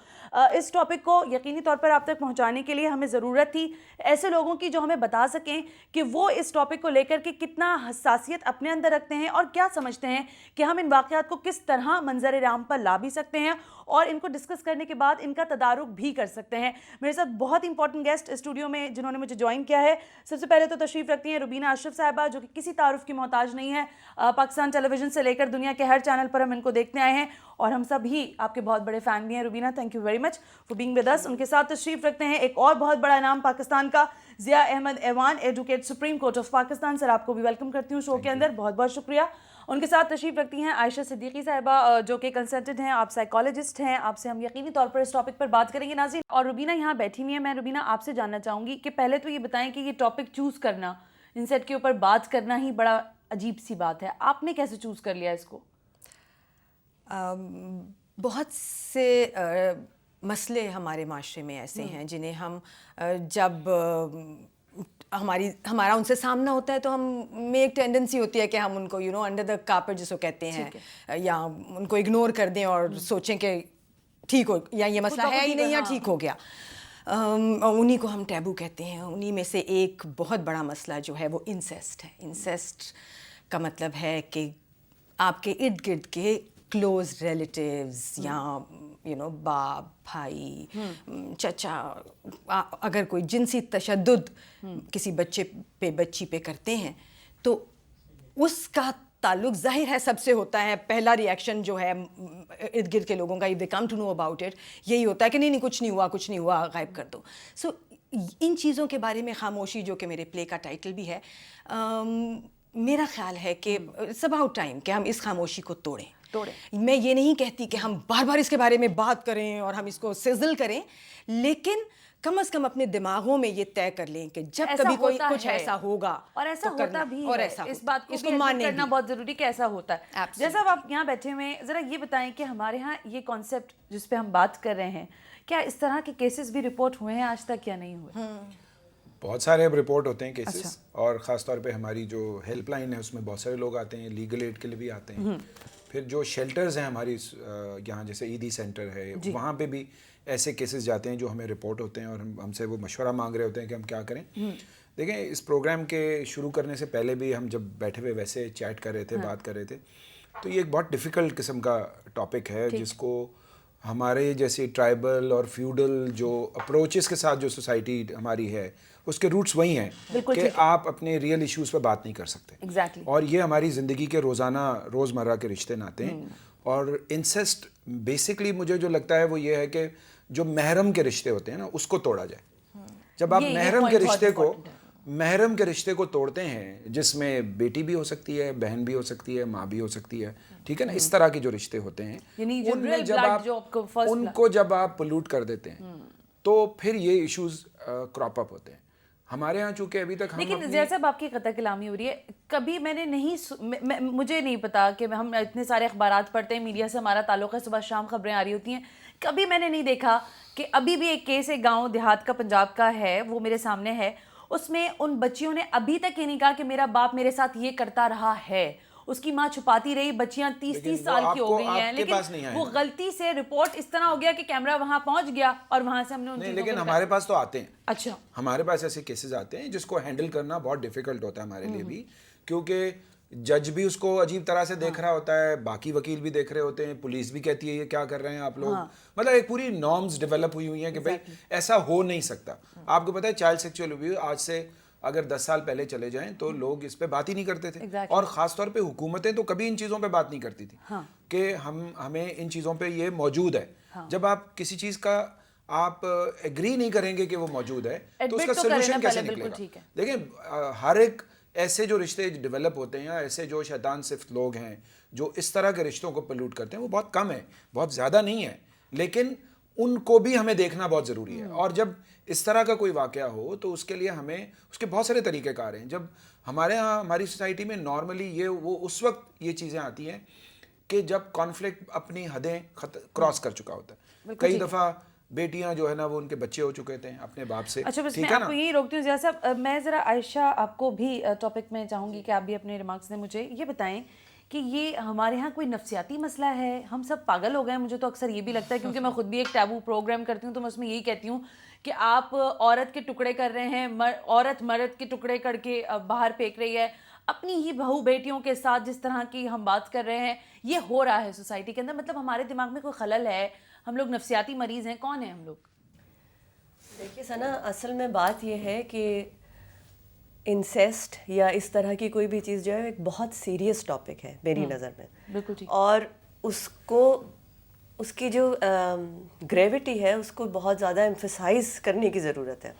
इस टॉपिक को यकीनी तौर पर आप तक पहुंचाने के लिए हमें ज़रूरत थी ऐसे लोगों की जो हमें बता सकें कि वो इस टॉपिक को लेकर के कितना हसासियत अपने अंदर रखते हैं और क्या समझते हैं कि हम इन वाक़यात को किस तरह मंजर राम पर ला भी सकते हैं और इनको डिस्कस करने के बाद इनका तदारुक भी कर सकते हैं। मेरे साथ बहुत इंपॉर्टेंट गेस्ट स्टूडियो में जिन्होंने मुझे ज्वाइन किया है। सबसे पहले तो तशरीफ़ रखती हैं रुबीना अशरफ साहिबा, जो कि किसी तारुफ की मोहताज नहीं है। पाकिस्तान टेलीविज़न से लेकर दुनिया के हर चैनल पर हम इनको देखते आए हैं और हम सभी आपके बहुत बड़े फ़ैन भी हैं। Rubina, thank you very much for being with us. उनके साथ तशरीफ़ रखते हैं एक और बहुत बड़ा नाम पाकिस्तान का, Zia Ahmed Awan, advocate Supreme Court of Pakistan. Sir, आपको भी वेलकम करती हूँ शो के अंदर, बहुत बहुत शुक्रिया। उनके साथ तशरीफ़ रखती हैं आयशा सिद्दीकी साहिबा, जो कि कंसल्टेंट हैं, आप साइकोलॉजिस्ट हैं। आपसे हम यकीनी तौर पर इस टॉपिक पर बात करेंगे नाज़रीन। और रुबीना यहाँ बैठी हुई है। मैं रुबीना आपसे जानना चाहूँगी कि पहले तो ये बताएं कि ये टॉपिक चूज़ करना, इंसेट के ऊपर बात करना ही बड़ा अजीब सी बात है, आपने कैसे चूज़ कर लिया इसको? बहुत से मसले हमारे माशरे में ऐसे हैं जिन्हें हम जब हमारा उनसे सामना होता है तो हम में एक टेंडेंसी होती है कि हम उनको अंडर द कार्पेट जिसको कहते हैं, या उनको इग्नोर कर दें और सोचें कि ठीक हो, या ये मसला है ही नहीं या ठीक हो गया। उन्हीं को हम टैबू कहते हैं। उन्हीं में से एक बहुत बड़ा मसला जो है वो इंसेस्ट है। इंसेस्ट का मतलब है कि आपके इर्द गिर्द के क्लोज रिलेटिव्स या बाप भाई चचा अगर कोई जिनसी तशद्दुद किसी बच्चे पे बच्ची पे करते हैं तो उसका ताल्लुक जाहिर है सबसे होता है। पहला रिएक्शन जो है इर्द गिर्द के लोगों का, if they come to know about it, यही होता है कि नहीं कुछ नहीं हुआ गायब कर दो। सो इन चीज़ों के बारे में खामोशी, जो कि मेरे प्ले का टाइटल भी है, मेरा ख्याल है कि इट्स अबाउट टाइम कि हम इस खामोशी को तोड़ें। मैं ये नहीं कहती कि हम बार बार इसके बारे में बात करें और हम इसको सिजल करें, लेकिन कम से कम अपने दिमागों में ये तय कर लें कि जब कभी कोई कुछ ऐसा होगा और ऐसा तो होता भी और है, ऐसा इस बात को इसको भी मानने करना बहुत जरूरी कि ऐसा होता है। Absolutely. जैसा अब आप यहाँ बैठे हुए हैं, जरा ये बताएं कि हमारे यहाँ ये कॉन्सेप्ट जिस पे हम बात कर रहे हैं, क्या इस तरह के केसेस भी रिपोर्ट हुए हैं आज तक या नहीं हुए? बहुत सारे अब रिपोर्ट होते हैं केसेस। और ख़ास तौर पे हमारी जो हेल्पलाइन है उसमें बहुत सारे लोग आते हैं, लीगल एड के लिए भी आते हैं। फिर जो शेल्टर्स हैं हमारी यहाँ, जैसे ईदी सेंटर है, वहाँ पे भी ऐसे केसेस जाते हैं जो हमें रिपोर्ट होते हैं और हमसे वो मशवरा मांग रहे होते हैं कि हम क्या करें। देखें, इस प्रोग्राम के शुरू करने से पहले भी हम जब बैठे हुए वैसे चैट कर रहे थे, बात कर रहे थे, तो ये एक बहुत डिफ़िकल्ट किस्म का टॉपिक है जिसको हमारे जैसे ट्राइबल और फ्यूडल जो अप्रोचेस के साथ जो सोसाइटी हमारी है उसके रूट्स वही हैं कि आप अपने रियल इश्यूज़ पर बात नहीं कर सकते। Exactly. और ये हमारी ज़िंदगी के रोज़मर्रा के रिश्ते नाते हैं। और इंसेस्ट बेसिकली मुझे जो लगता है वो ये है कि जो महरम के रिश्ते होते हैं ना, उसको तोड़ा जाए। जब आप महरम के रिश्ते को तोड़ते हैं, जिसमें बेटी भी हो सकती है, बहन भी हो सकती है, माँ भी हो सकती है, ठीक है ना, इस तरह के जो रिश्ते होते हैं, उनमें जब आप पोल्यूट कर देते हैं तो फिर ये इश्यूज क्रॉप अप होते हैं। हमारे यहाँ चूंकि अभी तक लेकिन जैसे अब आपकी कतई कलामी हो रही है, कभी मैंने नहीं मुझे नहीं पता कि हम इतने सारे अखबारात पढ़ते हैं, मीडिया से हमारा ताल्लुक है, सुबह शाम खबरें आ रही होती हैं, कभी मैंने नहीं देखा कि अभी भी एक केस एक गांव देहात का पंजाब का है, वो मेरे सामने है, उसमें उन बच्चियों ने अभी तक ये नहीं कहा कि मेरा बाप मेरे साथ ये करता रहा है। उसकी माँ छुपाती रही, बच्चियां 30-30 साल की हो गई हैं, लेकिन वो गलती से रिपोर्ट इस तरह हो गया कि कैमरा वहां पहुंच गया और वहां से हमने नहीं, लेकिन हमारे पास तो आते हैं। अच्छा, हमारे पास ऐसे केसेस आते हैं जिसको हैंडल करना बहुत डिफिकल्ट होता है हमारे लिए भी, क्योंकि जज भी उसको अजीब तरह से देख रहा होता है, बाकी वकील भी देख रहे होते हैं, पुलिस भी कहती है ये क्या कर रहे हैं आप लोग। मतलब एक पूरी नॉर्म्स डेवलप हुई हैं कि भाई ऐसा हो नहीं सकता। आपको पता है चाइल्ड सेक्सुअल अब्यूज आज से अगर 10 साल पहले चले जाएं तो लोग इस पे बात ही नहीं करते थे। और ख़ास तौर पे हुकूमतें तो कभी इन चीज़ों पे बात नहीं करती थी कि हमें इन चीज़ों पे ये मौजूद है। जब आप किसी चीज़ का आप एग्री नहीं करेंगे कि वो मौजूद है तो उसका सोल्यूशन कैसे निकलेगा। देखिए, हर एक ऐसे जो रिश्ते डेवलप होते हैं या ऐसे जो शैतान सिफ्त लोग हैं जो इस तरह के रिश्तों को पोल्यूट करते हैं वो बहुत कम है, बहुत ज़्यादा नहीं है, लेकिन उनको भी हमें देखना बहुत ज़रूरी है। और जब इस तरह का कोई वाक़या हो तो उसके लिए हमें उसके बहुत सारे तरीक़ेकार हैं। जब हमारे यहाँ हमारी सोसाइटी में नॉर्मली वो उस वक्त ये चीज़ें आती हैं कि जब कॉन्फ्लिक्ट अपनी हदें क्रॉस कर चुका होता है। कई दफ़ा बेटियां जो है ना वो उनके बच्चे हो चुके थे अपने बाप से। अच्छा, बस मैं आपको यही रोकती हूँ ज़िया साहब, मैं ज़रा आयशा आपको भी टॉपिक में चाहूँगी कि आप भी अपने रिमार्क्स दें। मुझे ये बताएं कि ये हमारे यहाँ कोई नफ्सियाती मसला है, हम सब पागल हो गए। मुझे तो अक्सर ये भी लगता है, क्योंकि मैं खुद भी एक टैबू प्रोग्राम करती हूँ तो मैं उसमें यही कहती हूँ कि आप औरत के टुकड़े कर रहे हैं, औरत मर्द के टुकड़े करके बाहर फेंक रही है। अपनी ही बहू बेटियों के साथ जिस तरह की हम बात कर रहे हैं, ये हो रहा है सोसाइटी के अंदर। मतलब हमारे दिमाग में कोई खलल है, हम लोग नफ्सियाती मरीज़ हैं, कौन है हम लोग? देखिए सना, असल में बात यह है कि इंसेस्ट या इस तरह की कोई भी चीज़ जो है एक बहुत सीरियस टॉपिक है मेरी नज़र में। बिल्कुल ठीक। और उसको उसकी जो ग्रेविटी है उसको बहुत ज़्यादा एम्फसाइज करने की ज़रूरत है।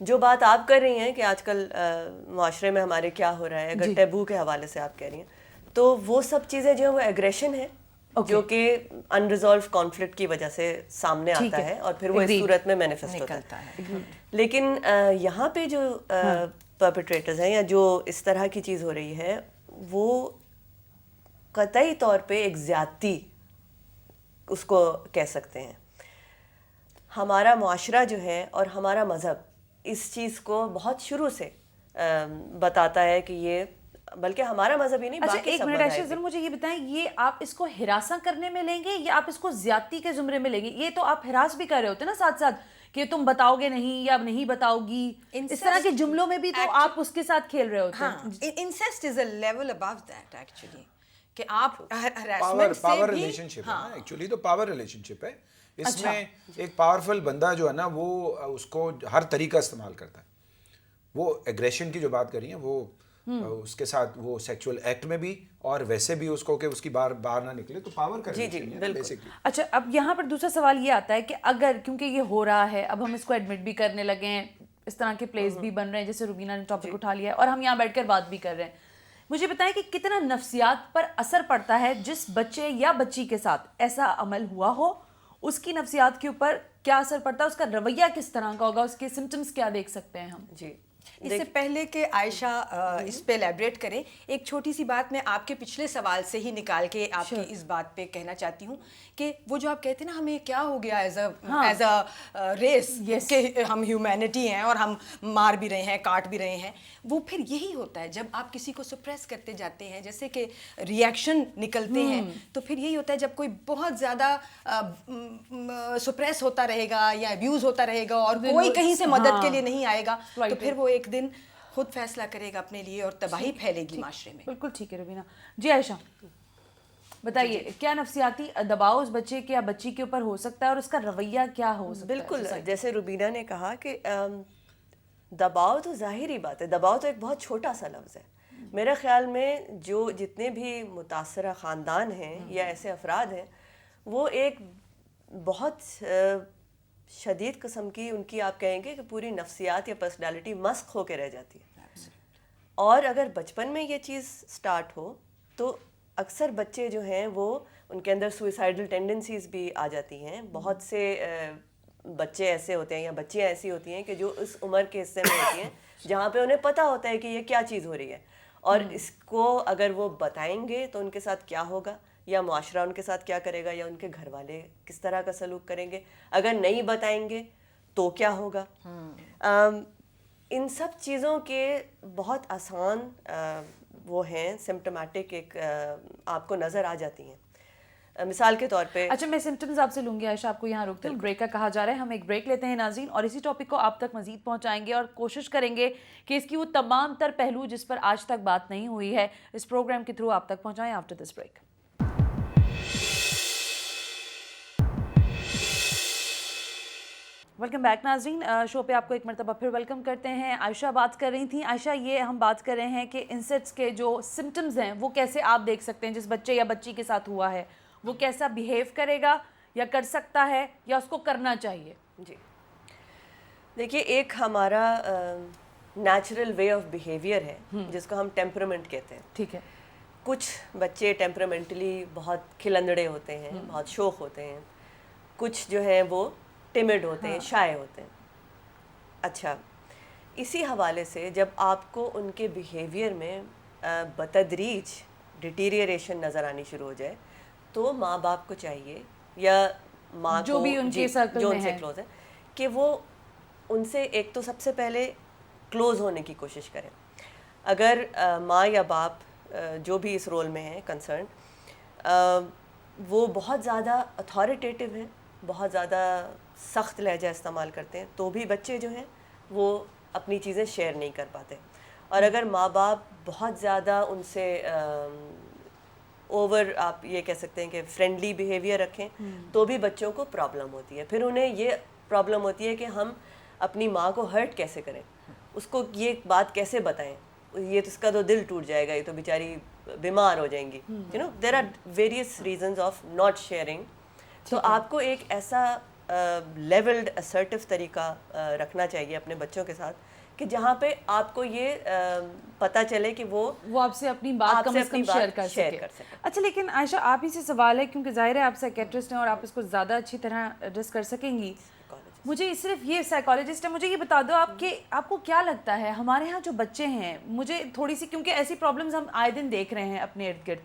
जो बात आप कर रही हैं कि आजकल माशरे में हमारे क्या हो रहा है, अगर टैबू के हवाले से आप कह रही हैं, तो वो सब चीज़ें जो है वो एग्रेशन है जो कि अनरिजॉल्व कॉन्फ्लिक्ट की वजह से सामने आता है और फिर वो इस सूरत में मैनिफेस्ट होता है। लेकिन यहाँ पे जो परपेट्रेटर्स हैं या जो इस तरह की चीज़ हो रही है वो कतई तौर पे एक ज़्यादती उसको कह सकते हैं। हमारा मुआशरा जो है और हमारा मज़हब इस चीज़ को बहुत शुरू से बताता है कि ये, बल्कि हमारा मज़हब ही नहीं, अच्छा, बाकी एक सब मिनट मज़ाहिब आयशा, जरूर मुझे ये बताएं, ये आप इसको हिरासा करने में लेंगे या आप इसको ज्यादती के जुमरे में लेंगे? ये तो आप हिरास भी कर रहे होते ना साथ साथ कि तुम बताओगे नहीं या नहीं बताओगी, इस तरह के जुमलों में भी तो आप उसके साथ खेल रहे होते हैं। Incest is a level above that actually, कि आप harassment से पावर भी रिलेशनशिप है हाँ, ना, एक्चुअली तो पावर रिलेशनशिप है इसमें। एक पावरफुल बंदा जो है ना वो उसको हर तरीका इस्तेमाल करता है। वो एग्रेशन की जो बात करी है वो उसके साथ वो सेक्सुअल एक्ट में भी और वैसे भी उसको कि उसकी बाहर ना निकले, तो पावर का रिलेशन है बेसिकली। अच्छा, अब यहाँ पर दूसरा सवाल ये आता है कि अगर क्योंकि ये हो रहा है, अब हम इसको एडमिट भी करने लगे हैं, इस तरह के प्लेस भी बन रहे हैं, जैसे रुबीना ने टॉपिक उठा लिया है और हम यहाँ बैठकर बात भी कर रहे हैं, मुझे बताएं कि कितना नफ्सियात पर असर पड़ता है जिस बच्चे या बच्ची के साथ ऐसा अमल हुआ हो, उसकी नफ्सियात के ऊपर क्या असर पड़ता है, उसका रवैया किस तरह का होगा, उसके सिम्टम्स क्या देख सकते हैं हम? जी, इससे पहले कि आयशा इस पे एलैबोरेट करें, एक छोटी सी बात मैं आपके पिछले सवाल से ही निकाल के आपकी इस बात पे कहना चाहती हूँ कि वो जो आप कहते हैं ना हमें क्या हो गया एज अ रेस कि हम ह्यूमैनिटी हैं और हम मार भी रहे हैं, काट भी रहे हैं, वो फिर यही होता है जब आप किसी को सप्रेस करते जाते हैं, जैसे कि रिएक्शन निकलते हैं, तो फिर यही होता है जब कोई बहुत ज़्यादा सप्रेस होता रहेगा या अब्यूज़ होता रहेगा और कोई कहीं से मदद के लिए नहीं आएगा, तो फिर वो एक दिन खुद फैसला करेगा अपने लिए और तबाही फैलेगी माशरे में। बिल्कुल ठीक है रुबीना जी। आयशा बताइए, क्या नफ्सियाती दबाव उस बच्चे के या बच्ची के ऊपर हो सकता है और उसका रवैया क्या हो सकता है? बिल्कुल, जैसे रुबीना ने कहा कि दबाव तो जाहिर ही बात है, दबाव तो एक बहुत छोटा सा लफ्ज़ है। मेरे ख्याल में जो जितने भी मुतासरा ख़ानदान हैं या ऐसे अफराद हैं, वो एक बहुत शदीद किस्म की उनकी आप कहेंगे कि पूरी नफ्सियात या पर्सनालिटी मस्क होकर रह जाती है। और अगर बचपन में ये चीज़ स्टार्ट हो तो अक्सर बच्चे जो हैं वो उनके अंदर सुइसाइडल टेंडेंसीज भी आ जाती हैं। बहुत से बच्चे ऐसे होते हैं या बच्चियाँ ऐसी होती हैं कि जो उस उम्र के हिस्से में होती हैं जहाँ पे उन्हें पता होता है कि ये क्या चीज़ हो रही है और इसको अगर वो बताएंगे तो उनके साथ क्या होगा, या मुआशरा उनके साथ क्या करेगा, या उनके घर वाले किस तरह का सलूक करेंगे, अगर नहीं बताएंगे तो क्या होगा। इन सब चीज़ों के बहुत आसान वो हैं सिम्टोमेटिक एक आपको नज़र आ जाती हैं। मिसाल के तौर पे अच्छा, मैं सिम्टम्स आपसे लूँगी आयशा, आपको यहाँ रोकते हैं, ब्रेक का कहा जा रहा है, हम एक ब्रेक लेते हैं नाज़रीन और इसी टॉपिक को आप तक मज़ीद पहुँचाएंगे और कोशिश करेंगे कि इसकी वो तमाम तर पहलू जिस पर आज तक बात नहीं हुई है इस प्रोग्राम के थ्रू आप तक पहुँचाएँ after this break. Welcome back नाज़रीन, शो पे आपको एक मरतबा फिर वेलकम करते हैं। आयशा बात कर रही थी। आयशा, ये हम बात कर रहे हैं कि इंसेट्स के जो सिम्टम्स हैं वो कैसे आप देख सकते हैं, जिस बच्चे या बच्ची के साथ हुआ है वो कैसा बिहेव करेगा या कर सकता है या उसको करना चाहिए? जी देखिए, एक हमारा नेचुरल वे ऑफ बिहेवियर है जिसको हम टेम्परामेंट कहते हैं। ठीक है। कुछ बच्चे टेम्परामेंटली बहुत खिलंदड़े होते हैं, बहुत शौक होते हैं, कुछ जो है वो टिमिड होते हैं, शाय होते हैं। अच्छा, इसी हवाले से जब आपको उनके बिहेवियर में बतदरीज डिटीरियरेशन नज़र आनी शुरू हो जाए तो माँ बाप को चाहिए या माँ जो भी उनके सर्कल जो में उनसे है क्लोज है कि वो उनसे एक तो सबसे पहले क्लोज होने की कोशिश करें। अगर माँ या बाप जो भी इस रोल में है कंसर्न, वो बहुत ज़्यादा अथॉरिटेटिव हैं, बहुत ज़्यादा सख्त लहजा इस्तेमाल करते हैं, तो भी बच्चे जो हैं वो अपनी चीज़ें शेयर नहीं कर पाते। और अगर माँ बाप बहुत ज़्यादा उनसे ओवर आप ये कह सकते हैं कि फ्रेंडली बिहेवियर रखें तो भी बच्चों को प्रॉब्लम होती है। फिर उन्हें ये प्रॉब्लम होती है कि हम अपनी माँ को हर्ट कैसे करें, उसको ये बात कैसे बताएं, ये तो इसका तो दिल टूट जाएगा, ये तो बेचारी बीमार हो जाएंगी। You know, there are various reasons of not sharing. तो आपको एक ऐसा लेवल्ड असर्टिव तरीका रखना चाहिए अपने बच्चों के साथ कि जहाँ पे आपको ये पता चले कि वो आपसे अपनी बात कम से कम शेयर कर सके। अच्छा, लेकिन आयशा आप ही से सवाल है, क्योंकि जाहिर है आप साइकेट्रिस्ट हैं और आप इसको ज़्यादा अच्छी तरह एड्रेस कर सकेंगी। मुझे सिर्फ ये साइकोलॉजिस्ट है, मुझे ये बता दो आपको क्या लगता है हमारे यहाँ जो बच्चे हैं, मुझे थोड़ी सी, क्योंकि ऐसी प्रॉब्लम्स हम आए दिन देख रहे हैं अपने इर्द गिर्द,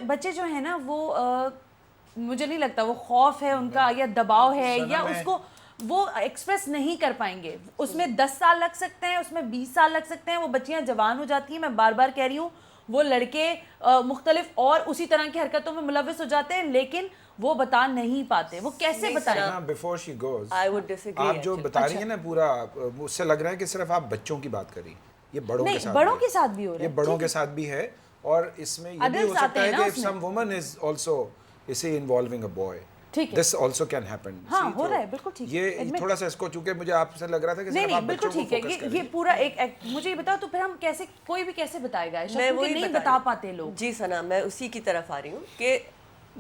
बच्चे जो है ना वो मुझे नहीं लगता वो खौफ है उनका या दबाव है या उसको वो एक्सप्रेस नहीं कर पाएंगे। उसमें 10 साल लग सकते हैं, उसमें 20 साल लग सकते हैं, वो बच्चियां जवान हो जाती हैं। मैं बार बार कह रही हूँ, वो लड़के मुख्तलिफ और उसी तरह की हरकतों में मुलविस हो जाते हैं लेकिन वो बता नहीं पाते। वो कैसे बताएं? Before she goes, I would disagree. आप जो बता रही है ना पूरा, उससे लग रहा है कि सिर्फ आप बच्चों की बात करी, ये बड़ों के साथ बड़ों के साथ भी हो रहा है। ये बड़ों के साथ भी है और इसमें ये भी हो सकता है कि if some woman is also इसे involving a boy, this also can happen. हाँ, हो रहा है, बिल्कुल ठीक है। ये थोड़ा सा इसको, चूंकि मुझे आपसे लग रहा था कि नहीं, बिल्कुल ठीक है। ये पूरा एक मुझे ये बताओ, तो फिर हम कैसे, कोई भी कैसे बताएगा? मैं वही नहीं बता पाते लोग। जी सना, मैं उसी की तरफ आ रही हूँ कि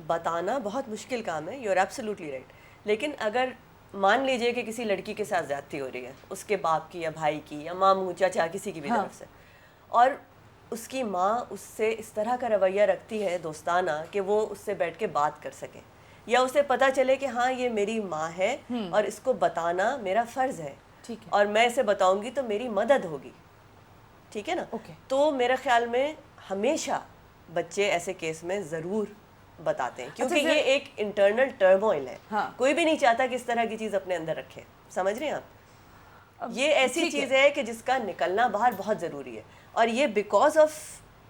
बताना बहुत मुश्किल काम है, यू आर एब्सोल्युटली राइट। लेकिन अगर मान लीजिए कि किसी लड़की के साथ ज्यादती हो रही है, उसके बाप की या भाई की या मामू चाचा किसी की भी तरफ से, और उसकी माँ उससे इस तरह का रवैया रखती है दोस्ताना कि वो उससे बैठ के बात कर सके, या उसे पता चले कि हाँ ये मेरी माँ है और इसको बताना मेरा फ़र्ज़ है, ठीक है, और मैं इसे बताऊंगी तो मेरी मदद होगी, ठीक है ना? तो मेरे ख्याल में हमेशा बच्चे ऐसे केस में ज़रूर बताते हैं, क्योंकि ये एक इंटरनल टर्मोइल है। हाँ। कोई भी नहीं चाहता कि इस तरह की चीज़ अपने अंदर रखे, समझ रहे हैं आप? ये ऐसी चीज़ है कि जिसका निकलना बाहर बहुत ज़रूरी है, और ये बिकॉज ऑफ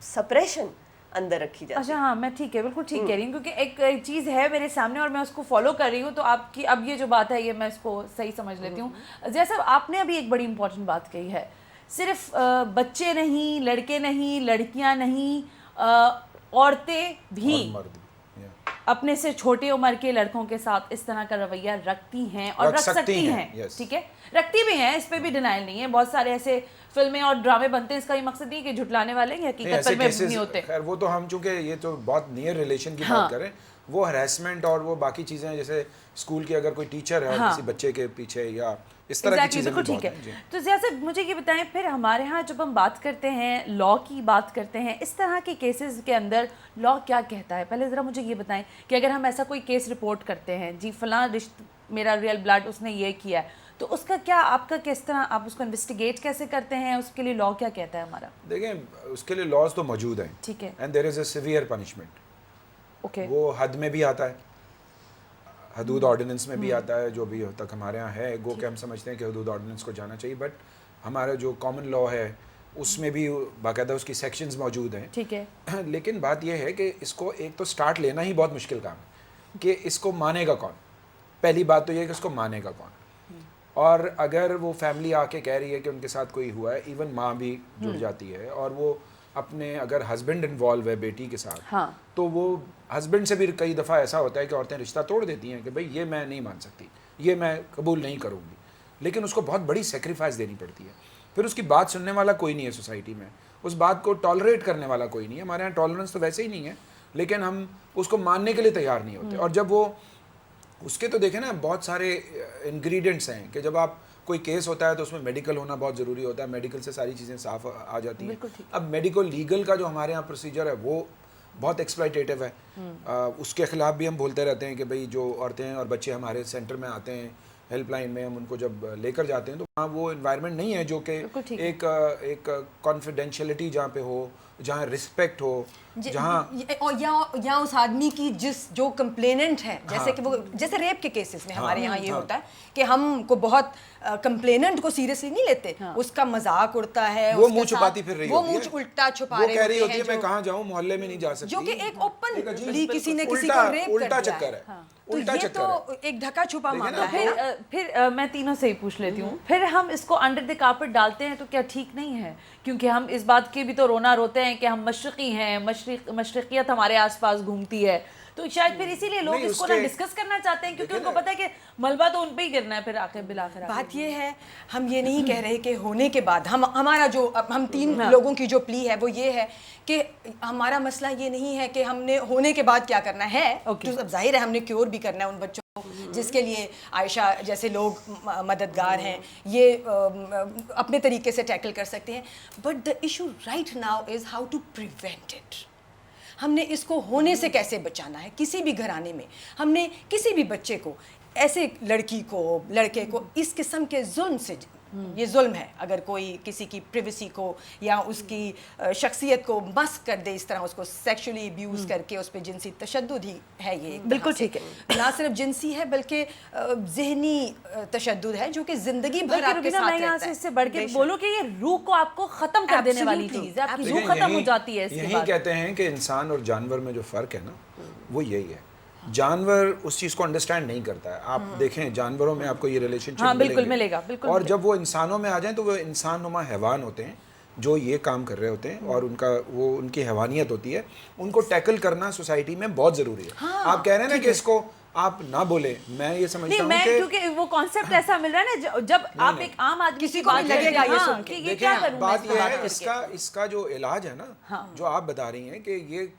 सप्रेशन अंदर रखी जाती है। अच्छा, हाँ, मैं ठीक है, बिल्कुल ठीक कह रही हूँ, क्योंकि एक चीज़ है मेरे सामने और मैं उसको फॉलो कर रही हूँ, तो आपकी अब ये जो बात है ये मैं इसको सही समझ लेती हूँ। जैसा आपने अभी एक बड़ी इंपॉर्टेंट बात कही है, सिर्फ बच्चे नहीं, लड़के नहीं, लड़कियाँ नहीं, औरतें भी अपने से छोटे उम्र के लड़कों के साथ इस तरह का रवैया रखती हैं और रख सकती हैं, ठीक है, रखती भी हैं, इस पे भी डिनाइल नहीं है। बहुत सारे ऐसे फिल्में और ड्रामे बनते हैं, इसका ये मकसद नहीं है कि झुटलाने वाले हैं, हकीकत में नहीं होते। खैर वो तो हम, चूंकि ये तो बहुत नियर रिलेशन की बात करें, वो हरासमेंट और वो बाकी चीजें हैं, जैसे स्कूल की अगर कोई टीचर है किसी बच्चे के पीछे या इस तरह की चीजें भी बहुत हैं। तो जैसे मुझे ये बताएं, फिर हमारे यहाँ जब हम बात करते हैं लॉ की बात करते हैं, इस तरह के केसेस के अंदर लॉ क्या कहता है? पहले ज़रा मुझे ये बताएं कि अगर हम ऐसा कोई केस रिपोर्ट करते हैं, जी फलां मेरा रियल ब्लड उसने ये किया है, तो उसका क्या, आपका किस तरह आप उसको इन्वेस्टिगेट कैसे करते हैं? उसके लिए लॉ क्या कहता है हमारा? देखें, उसके लिए लॉज तो मौजूद हैं, ठीक है, and there is a severe punishment. Okay, वो हद में भी आता है, हदूद ऑर्डिनेंस में भी आता है, जो भी तक हमारे यहाँ है, गो के हम समझते हैं कि हदूद ऑर्डिनेंस को जाना चाहिए, बट हमारा जो कॉमन लॉ है उसमें भी बाकायदा उसकी सेक्शंस मौजूद हैं, ठीक है। लेकिन बात यह है कि इसको एक तो स्टार्ट लेना ही बहुत मुश्किल काम है कि इसको मानेगा कौन। पहली बात तो ये है कि उसको मानेगा कौन, और अगर वो फैमिली आके कह रही है कि उनके साथ कोई हुआ है, इवन माँ भी जुड़ जाती है, और वो अपने अगर हस्बैंड इन्वॉल्व है बेटी के साथ, हाँ, तो वो हस्बैंड से भी कई दफ़ा ऐसा होता है कि औरतें रिश्ता तोड़ देती हैं कि भाई ये मैं नहीं मान सकती, ये मैं कबूल नहीं करूँगी, लेकिन उसको बहुत बड़ी सेक्रीफाइस देनी पड़ती है। फिर उसकी बात सुनने वाला कोई नहीं है सोसाइटी में, उस बात को टॉलरेट करने वाला कोई नहीं है। हमारे यहाँ टॉलरेंस तो वैसे ही नहीं है, लेकिन हम उसको मानने के लिए तैयार नहीं होते। और जब वो उसके तो देखें ना, बहुत सारे इंग्रेडिएंट्स हैं कि जब आप कोई केस होता है तो उसमें मेडिकल होना बहुत ज़रूरी होता है, मेडिकल से सारी चीज़ें साफ आ जाती हैं। अब मेडिकल लीगल का जो हमारे यहाँ प्रोसीजर है वो बहुत एक्सप्लॉइटेटिव है, उसके ख़िलाफ़ भी हम बोलते रहते हैं कि भाई जो औरतें और बच्चे हमारे सेंटर में आते हैं, हेल्पलाइन में हम उनको जब लेकर जाते हैं, तो वहाँ वो इन्वायरमेंट नहीं है जो कि एक कॉन्फिडेंशियलिटी जहाँ पे हो, जहाँ रिस्पेक्ट हो, जहाँ या उस आदमी की जो कंप्लेनेंट है, जैसे कि वो जैसे रेप के केसेस में हमारे यहाँ ये होता है कि हमको बहुत कंप्लेनेंट को सीरियसली नहीं लेते, उसका मजाक उड़ता है, वो मुंह छुपाती फिर रही वो होती है, मुंह उल्टा छुपा वो कह रही होती है मैं कहाँ जाऊँ, मोहल्ले में नहीं जा सकती, जो कि एक ओपनली किसी ने किसी को रेप उल्टा चक्कर है, उल्टा चक्कर तो एक ढका छुपा मामला है। फिर मैं तीनों से ही पूछ लेती हूँ, फिर हम इसको अंडर द कारपेट डालते हैं तो क्या ठीक नहीं है? क्योंकि हम इस बात के भी तो रोना रोते हैं कि हम मशरक़ी हैं, मशरक़ियत हमारे आसपास घूमती है, तो शायद फिर इसीलिए लोग इसको ना डिस्कस करना चाहते हैं, क्योंकि उनको पता है कि मलबा तो उन पे ही गिरना है फिर आखिर बिलाखिर। बात ये है, हम ये नहीं कह रहे कि होने के बाद हमारा जो हम तीन लोगों की जो प्ली है वो ये है कि हमारा मसला ये नहीं है कि हमने होने के बाद क्या करना है, जो अब जाहिर है हमने क्योर भी करना है उन बच्चों जिसके लिए आयशा जैसे लोग मददगार हैं, ये अपने तरीके से टैकल कर सकते हैं, but the issue right now is how to prevent it. हमने इसको होने से कैसे बचाना है। किसी भी घराने में हमने किसी भी बच्चे को, ऐसे लड़की को, लड़के को इस किस्म के जुल्म से, ये जुल्म है अगर कोई किसी की प्रिवेसी को या उसकी शख्सियत को मस्क कर दे, इस तरह उसको सेक्सुअली अब्यूज़ करके उस पर जिनसी तशद्दुद ही है। ये बिल्कुल ठीक है, ना सिर्फ जिनसी है बल्कि जहनी तशद्दुद है जो कि ज़िंदगी भर आपके साथ रहता है। यहाँ से इससे बढ़ के बोलो कि ये रूह को आपको ख़त्म कर देने वाली चीज़ है, आपकी रूह ख़त्म हो जाती है। यही कहते हैं कि इंसान और जानवर में जो फ़र्क है ना, वो यही है। जानवर उस चीज़ को अंडरस्टैंड नहीं करता है। आप देखें जानवरों में आपको ये रिलेशनशिप बिल्कुल मिलेगा, बिल्कुल और जब वो इंसानों में आ जाएं तो वो इंसान नुमा हैवान होते हैं जो ये काम कर रहे होते हैं और उनका वो उनकी हैवानियत होती है, उनको टैकल करना सोसाइटी में बहुत ज़रूरी है। हाँ, आप कह रहे हैं ना कि इसको आप ना बोले, मैं ये समझता हूँ कि क्योंकि वो कॉन्सेप्ट ऐसा मिल रहा है ना, जब आप एक आम आदमी किसी को भी लगेगा ये सुन के। ये क्या करूं, बात ये है इसका जो इलाज है ना, जो आप बता रही हैं कि ये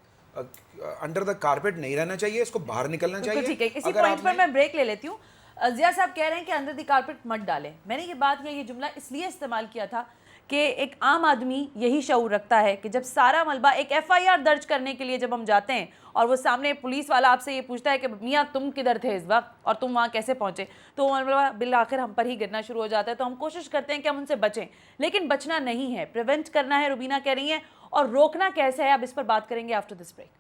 अंडर द कारपेट नहीं रहना चाहिए, इसको बाहर निकलना चाहिए। ठीक है, इसी पॉइंट पर मैं ब्रेक ले लेती हूँ। जिया साहब कह रहे हैं कि अंडर द कारपेट मत डालें। मैंने ये बात या ये जुमला इसलिए इस्तेमाल किया था कि एक आम आदमी यही शऊर रखता है कि जब सारा मलबा एक FIR दर्ज करने के लिए जब हम जाते हैं और वो सामने पुलिस वाला आपसे ये पूछता है कि मियाँ तुम किधर थे इस वक्त और तुम वहाँ कैसे पहुँचे, तो मलबा बिल आखिर हम पर ही गिरना शुरू हो जाता है। तो हम कोशिश करते हैं कि हम उनसे बचें, लेकिन बचना नहीं है, प्रिवेंट करना है, रुबीना कह रही हैं। और रोकना कैसे है, अब इस पर बात करेंगे आफ्टर दिस ब्रेक।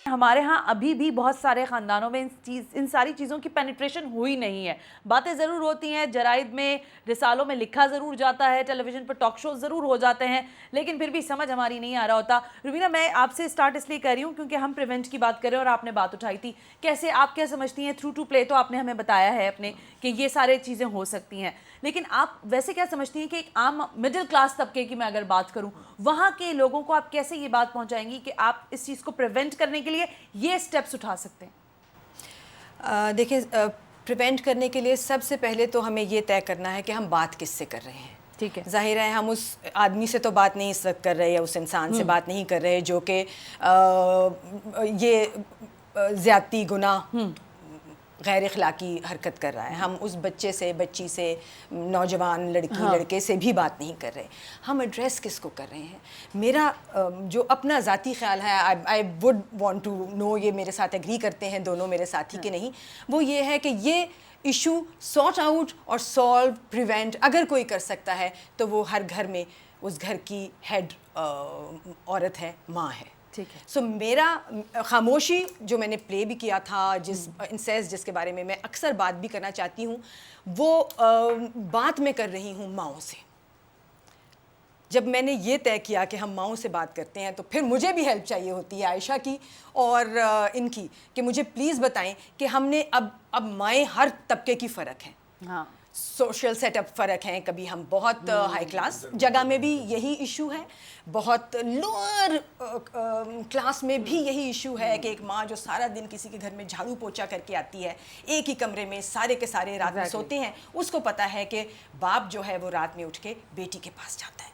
हमारे यहाँ अभी भी बहुत सारे ख़ानदानों में इन सारी चीज़ों की पेनिट्रेशन हुई नहीं है। बातें ज़रूर होती हैं, जराइद में, रिसालों में लिखा ज़रूर जाता है, टेलीविज़न पर टॉक शो ज़रूर हो जाते हैं, लेकिन फिर भी समझ हमारी नहीं आ रहा होता। रुबीना, मैं आपसे स्टार्ट इसलिए कर रही हूँ क्योंकि हम प्रिवेंट की बात करें और आपने बात उठाई थी। कैसे, आप क्या समझती हैं? थ्रू टू प्ले तो आपने हमें बताया है अपने कि ये सारे चीज़ें हो सकती हैं, लेकिन आप वैसे क्या समझती हैं कि एक आम मिडिल क्लास तबके की मैं अगर बात करूं, वहां के लोगों को आप कैसे ये बात पहुंचाएंगी कि आप इस चीज़ को प्रिवेंट करने के लिए ये स्टेप्स उठा सकते हैं? देखिए, प्रिवेंट करने के लिए सबसे पहले तो हमें ये तय करना है कि हम बात किससे कर रहे हैं। ठीक है, जाहिर है हम उस आदमी से तो बात नहीं इस वक्त कर रहे, या उस इंसान से बात नहीं कर रहे जो कि ये ज़्यादती, गुनाह, गैर अखलाकी हरकत कर रहा है। हम उस बच्चे से, बच्ची से, नौजवान लड़की लड़के से भी बात नहीं कर रहे। हम एड्रेस किसको कर रहे हैं? मेरा जो अपना ज़ाती ख्याल है, I would want to know, ये मेरे साथ एग्री करते हैं दोनों मेरे साथी के नहीं, वो ये है कि ये इशू सॉर्ट आउट और सॉल्व, प्रिवेंट अगर कोई कर सकता है तो वो हर घर में उस घर की हेड औरत है, माँ है। ठीक है। सो मेरा खामोशी जो मैंने प्ले भी किया था, इंसेस्ट जिसके बारे में मैं अक्सर बात भी करना चाहती हूँ, वो बात मैं कर रही हूँ माओं से। जब मैंने ये तय किया कि हम माओं से बात करते हैं तो फिर मुझे भी हेल्प चाहिए होती है आयशा की और इनकी, कि मुझे प्लीज़ बताएं कि हमने अब माएँ हर तबके की फ़र्क हैं। हाँ, सोशल सेटअप फ़र्क हैं। कभी हम बहुत हाई क्लास जगह में भी यही इशू है, बहुत लोअर क्लास में भी यही इशू है कि एक माँ जो सारा दिन किसी के घर में झाड़ू पोछा करके आती है, एक ही कमरे में सारे के सारे रात में सोते हैं, उसको पता है कि बाप जो है वो रात में उठ के बेटी के पास जाता है।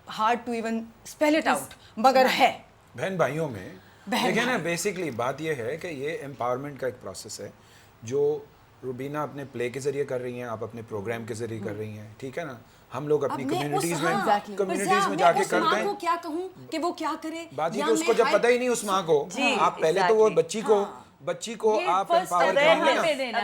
Hard to even spell it out, मगर है। बहन भाइयों में देखिए ना, बेसिकली बात यह है कि ये एम्पावरमेंट का एक प्रोसेस है जो रुबीना अपने प्ले के जरिए कर रही हैं, आप अपने प्रोग्राम के जरिए कर रही हैं, ठीक है ना। हम लोग अपनी कम्युनिटीज में जाके करते हैं। क्या कहूँ कि वो क्या करे, बात ये कि उसको जब पता ही नहीं उस माँ को, आप पहले तो वो बच्ची को आप एम्पावर करेंगे ना,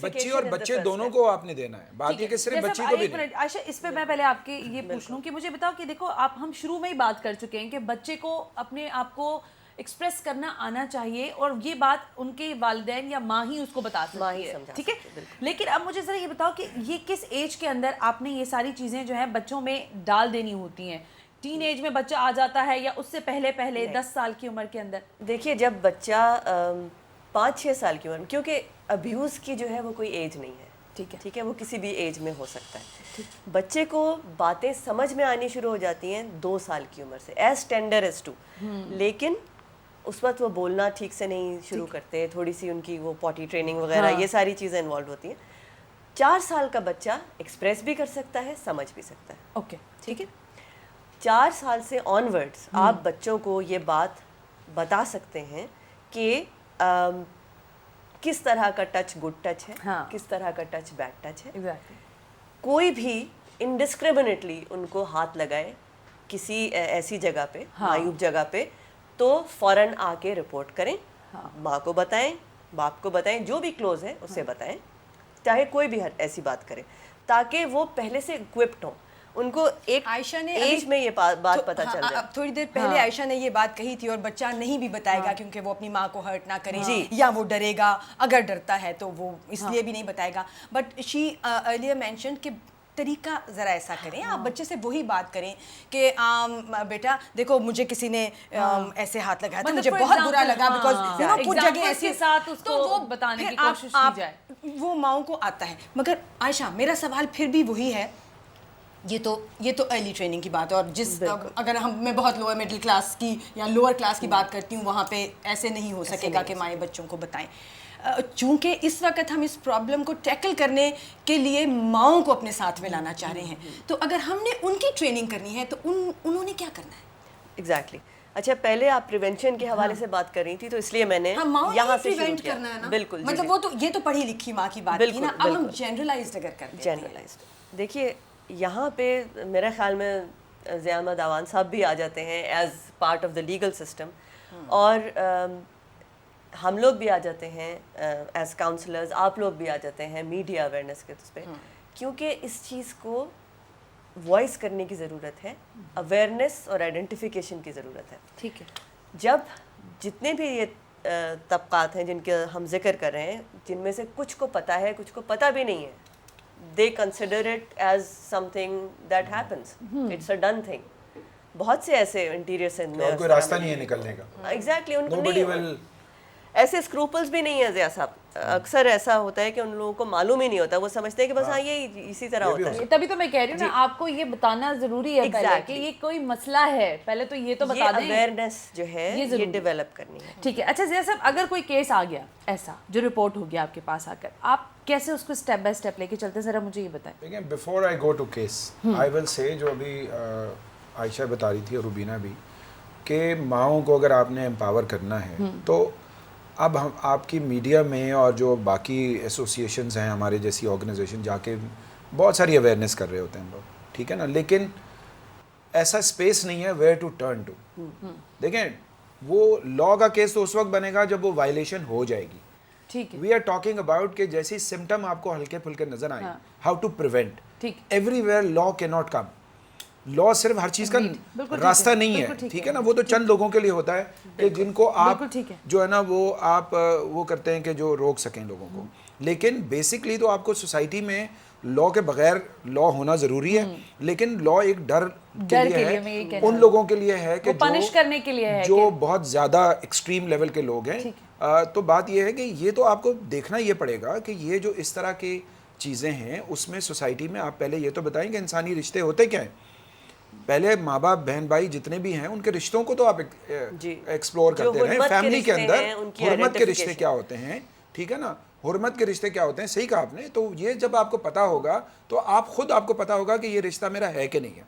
बच्ची और बच्चे दोनों को आपने देना है। बात ये कि सिर्फ बच्ची को भी नहीं। आयशा, इस पे मैं पहले आपके ये पूछ लूं कि मुझे बताओ कि देखो, आप हम शुरू में ही बात कर चुके हैं कि बच्चे को अपने आप को एक्सप्रेस करना आना चाहिए और ये बात उनके वालिदैन या माँ ही उसको बता सकती है, ठीक है। लेकिन अब मुझे जरा ये बताओ कि ये किस एज के अंदर आपने ये सारी चीज़ें जो है बच्चों में डाल देनी होती हैं? टीन एज में बच्चा आ जाता है या उससे पहले 10 साल की उम्र के अंदर? देखिए, जब बच्चा 5-6 साल की उम्र, क्योंकि अब्यूज़ की जो है वो कोई एज नहीं है, ठीक है, वो किसी भी एज में हो सकता है। बच्चे को बातें समझ में आनी शुरू हो जाती हैं 2 साल की उम्र से, एज टेंडर एज 2, लेकिन उस वक्त वो बोलना ठीक से नहीं शुरू करते, थोड़ी सी उनकी वो पॉटी ट्रेनिंग वगैरह ये सारी चीज़ें इन्वॉल्व होती हैं। 4 साल का बच्चा एक्सप्रेस भी कर सकता है, समझ भी सकता है, ओके, ठीक है। 4 साल से ऑनवर्ड्स आप बच्चों को ये बात बता सकते हैं कि किस तरह का टच गुड टच है, किस तरह का टच बैड टच है। कोई भी इनडिस्क्रिमिनेटली उनको हाथ लगाए किसी ऐसी जगह पे, मायूब जगह पे, तो फ़ौरन आके रिपोर्ट करें, माँ को बताएं, बाप को बताएं, जो भी क्लोज है उससे बताएं, चाहे कोई भी ऐसी बात करे, ताकि वो पहले से इक्विप्ड हों। उनको एक आयशा ने एज में ये बात पता चल जाए। अब थोड़ी देर पहले आयशा ने ये बात कही थी और बच्चा नहीं भी बताएगा क्योंकि वो अपनी माँ को हर्ट ना करे, या वो डरेगा, अगर डरता है तो वो इसलिए भी नहीं बताएगा। बट शी अर्लियर मेंशन्ड कि तरीका ज़रा ऐसा करें, आप बच्चे से वही बात करें कि बेटा देखो मुझे किसी ने ऐसे हाथ लगाया था, मुझे बहुत बुरा लगा, बिकॉज कुछ जगह ऐसे साथ उसको तो वो बताने की फिर कोशिश की जाए, वो माओ को आता है। मगर आयशा, मेरा सवाल फिर भी वही है, ये तो अर्ली ट्रेनिंग की बात है, और जिस अगर मैं बहुत लोअर मिडिल क्लास की या लोअर क्लास की बात करती हूँ, वहाँ पे ऐसे नहीं हो सकेगा कि माएँ बच्चों को बताएं। चूँकि इस वक्त हम इस प्रॉब्लम को टैकल करने के लिए माओं को अपने साथ में लाना चाह रहे हैं, तो अगर हमने उनकी ट्रेनिंग करनी है तो उन्होंने क्या करना है? एग्जैक्टली। अच्छा, पहले आप प्रिवेंशन के हवाले से बात कर रही थी, तो इसलिए मैंने यहाँ से प्रिवेंट करना है ना, बिल्कुल, मतलब वो तो ये तो पढ़ी लिखी माँ की बात थी ना, अब हम जनरलाइज्ड अगर करते हैं। जनरलाइज्ड देखिए, यहाँ पे मेरे ख्याल में ज़िया अहमद आवान साहब भी आ जाते हैं as part of the legal system, और हम लोग भी आ जाते हैं एज काउंसलर्स, आप लोग भी आ जाते हैं मीडिया अवेयरनेस के उस पर, क्योंकि इस चीज़ को वॉइस करने की ज़रूरत है, अवेयरनेस और आइडेंटिफिकेशन की ज़रूरत है। ठीक है। जब जितने भी ये तबकात हैं जिनके हम जिक्र कर रहे हैं, जिनमें से कुछ को पता है, कुछ को पता भी नहीं है, they consider it as something that happens, it's a done thing. बहुत से ऐसे इंटीरियर से कोई रास्ता नहीं है निकलने का। एग्जैक्टली, उनको नहीं, ऐसे स्क्रूपल्स भी नहीं है ज़िया साहब। अक्सर ऐसा होता है कि उन लोगों को मालूम ही नहीं होता, वो समझते हैं कि बस हाँ ये इसी तरह होता है। तभी तो मैं कह रही हूँ ना, आपको ये बताना जरूरी है पहले कि ये कोई मसला है, पहले तो ये तो बता दें, अवेयरनेस जो है ये डेवलप करनी है। ठीक है। अच्छा ज़िया साहब, अगर कोई केस आ गया ऐसा जो रिपोर्ट हो गया आपके पास आकर, आप कैसे उसको स्टेप बाय स्टेप लेके चलते हैं, जरा मुझे ये बताएं। देखिए, before I go to case I will say, जो अभी आयशा बता रही थी और रुबीना भी, कि माओं को अगर आपने एम्पावर करना है तो अब हम आपकी मीडिया में और जो बाकी एसोसिएशंस हैं हमारे जैसी ऑर्गेनाइजेशन जाके बहुत सारी अवेयरनेस कर रहे होते हैं लोग, ठीक है ना, लेकिन ऐसा स्पेस नहीं है वेयर टू टर्न टू। देखें, वो लॉ का केस तो उस वक्त बनेगा जब वो वायलेशन हो जाएगी। ठीक है। वी आर टॉकिंग अबाउट कि जैसे सिम्टम आपको हल्के फुल्के नजर आए, हाउ टू प्रिवेंट। ठीक। Everywhere law can not come. Law सिर्फ हर चीज का रास्ता नहीं है, ठीक है ना, वो तो चंद लोगों के लिए होता है कि जिनको आप जो है ना वो आप वो करते हैं कि जो रोक सकें लोगों को, लेकिन बेसिकली तो आपको सोसाइटी में लॉ के बगैर लॉ होना जरूरी है, लेकिन लॉ एक डर के लिए है, उन लोगों के लिए है कि पनिश करने के लिए है, जो बहुत ज्यादा एक्सट्रीम लेवल के लोग हैं। तो बात ये है कि ये तो आपको देखना ये पड़ेगा कि ये जो इस तरह की चीजें हैं उसमें सोसाइटी में आप पहले ये तो बताएं कि इंसानी रिश्ते होते क्या हैं। पहले माँ बाप बहन भाई जितने भी हैं उनके रिश्तों को तो आप एक्सप्लोर करते रहें। फैमिली के अंदर हुर्मत के रिश्ते क्या होते हैं, ठीक है ना, हुर्मत के रिश्ते क्या होते हैं, सही कहा आपने। तो ये जब आपको पता होगा तो आप खुद आपको पता होगा कि ये रिश्ता मेरा है कि नहीं है।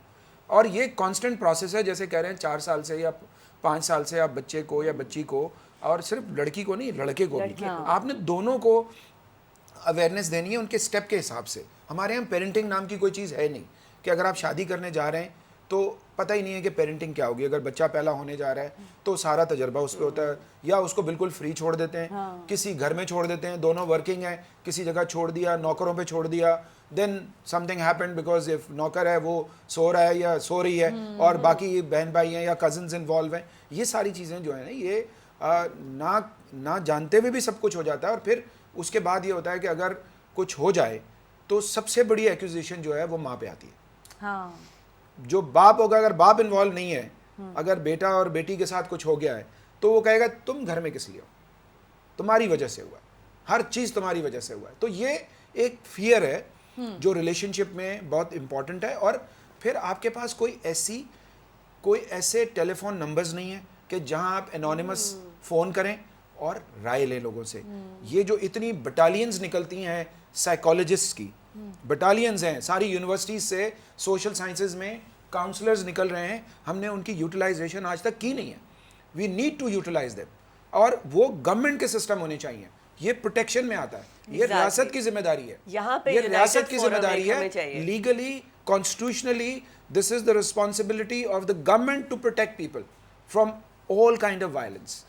और ये कांस्टेंट प्रोसेस है, जैसे कह रहे हैं 4 साल से या 5 साल से आप बच्चे को या बच्ची को, और सिर्फ लड़की को नहीं लड़के को भी, आपने दोनों को अवेयरनेस देनी है उनके स्टेप के हिसाब से। हमारे यहाँ पेरेंटिंग नाम की कोई चीज़ है नहीं कि अगर आप शादी करने जा रहे हैं तो पता ही नहीं है कि पेरेंटिंग क्या होगी। अगर बच्चा पहला होने जा रहा है तो सारा तजर्बा उस पर होता है, या उसको बिल्कुल फ्री छोड़ देते हैं, किसी घर में छोड़ देते हैं, दोनों वर्किंग है, किसी जगह छोड़ दिया, नौकरों पे छोड़ दिया, then something happened because if नौकर है वो सो रहा है या सो रही है और बाकी बहन भाई हैं या कजन्स इन्वॉल्व हैं, ये सारी चीज़ें जो है ना ये ना जानते हुए भी सब कुछ हो जाता है। और फिर उसके बाद ये होता है कि अगर कुछ हो जाए तो सबसे बड़ी एक्यूजेशन जो है वो माँ पे आती है। हाँ। जो बाप होगा, अगर बाप इन्वॉल्व नहीं है, अगर बेटा और बेटी के साथ कुछ हो गया है तो वो कहेगा तुम घर में किस लिए हो, तुम्हारी वजह से हुआ, हर चीज़ तुम्हारी वजह से हुआ है। तो ये एक फियर है जो रिलेशनशिप में बहुत इंपॉर्टेंट है। और फिर आपके पास कोई ऐसे टेलीफोन नंबर्स नहीं है कि जहां आप एनोनिमस फ़ोन करें और राय लें लोगों से। ये जो इतनी बटालियंस निकलती हैं साइकोलॉजिस्ट की, बटालियंस हैं सारी यूनिवर्सिटीज से, सोशल साइंसेज में काउंसलर्स निकल रहे हैं, हमने उनकी यूटिलाइजेशन आज तक की नहीं है। We need to utilise them, और वो गवर्नमेंट के सिस्टम होने चाहिए। ये प्रोटेक्शन में आता है, ये रियासत की जिम्मेदारी है, ये रियासत की जिम्मेदारी है। Legally, constitutionally, this is the responsibility of the government to protect people from all kind of violence.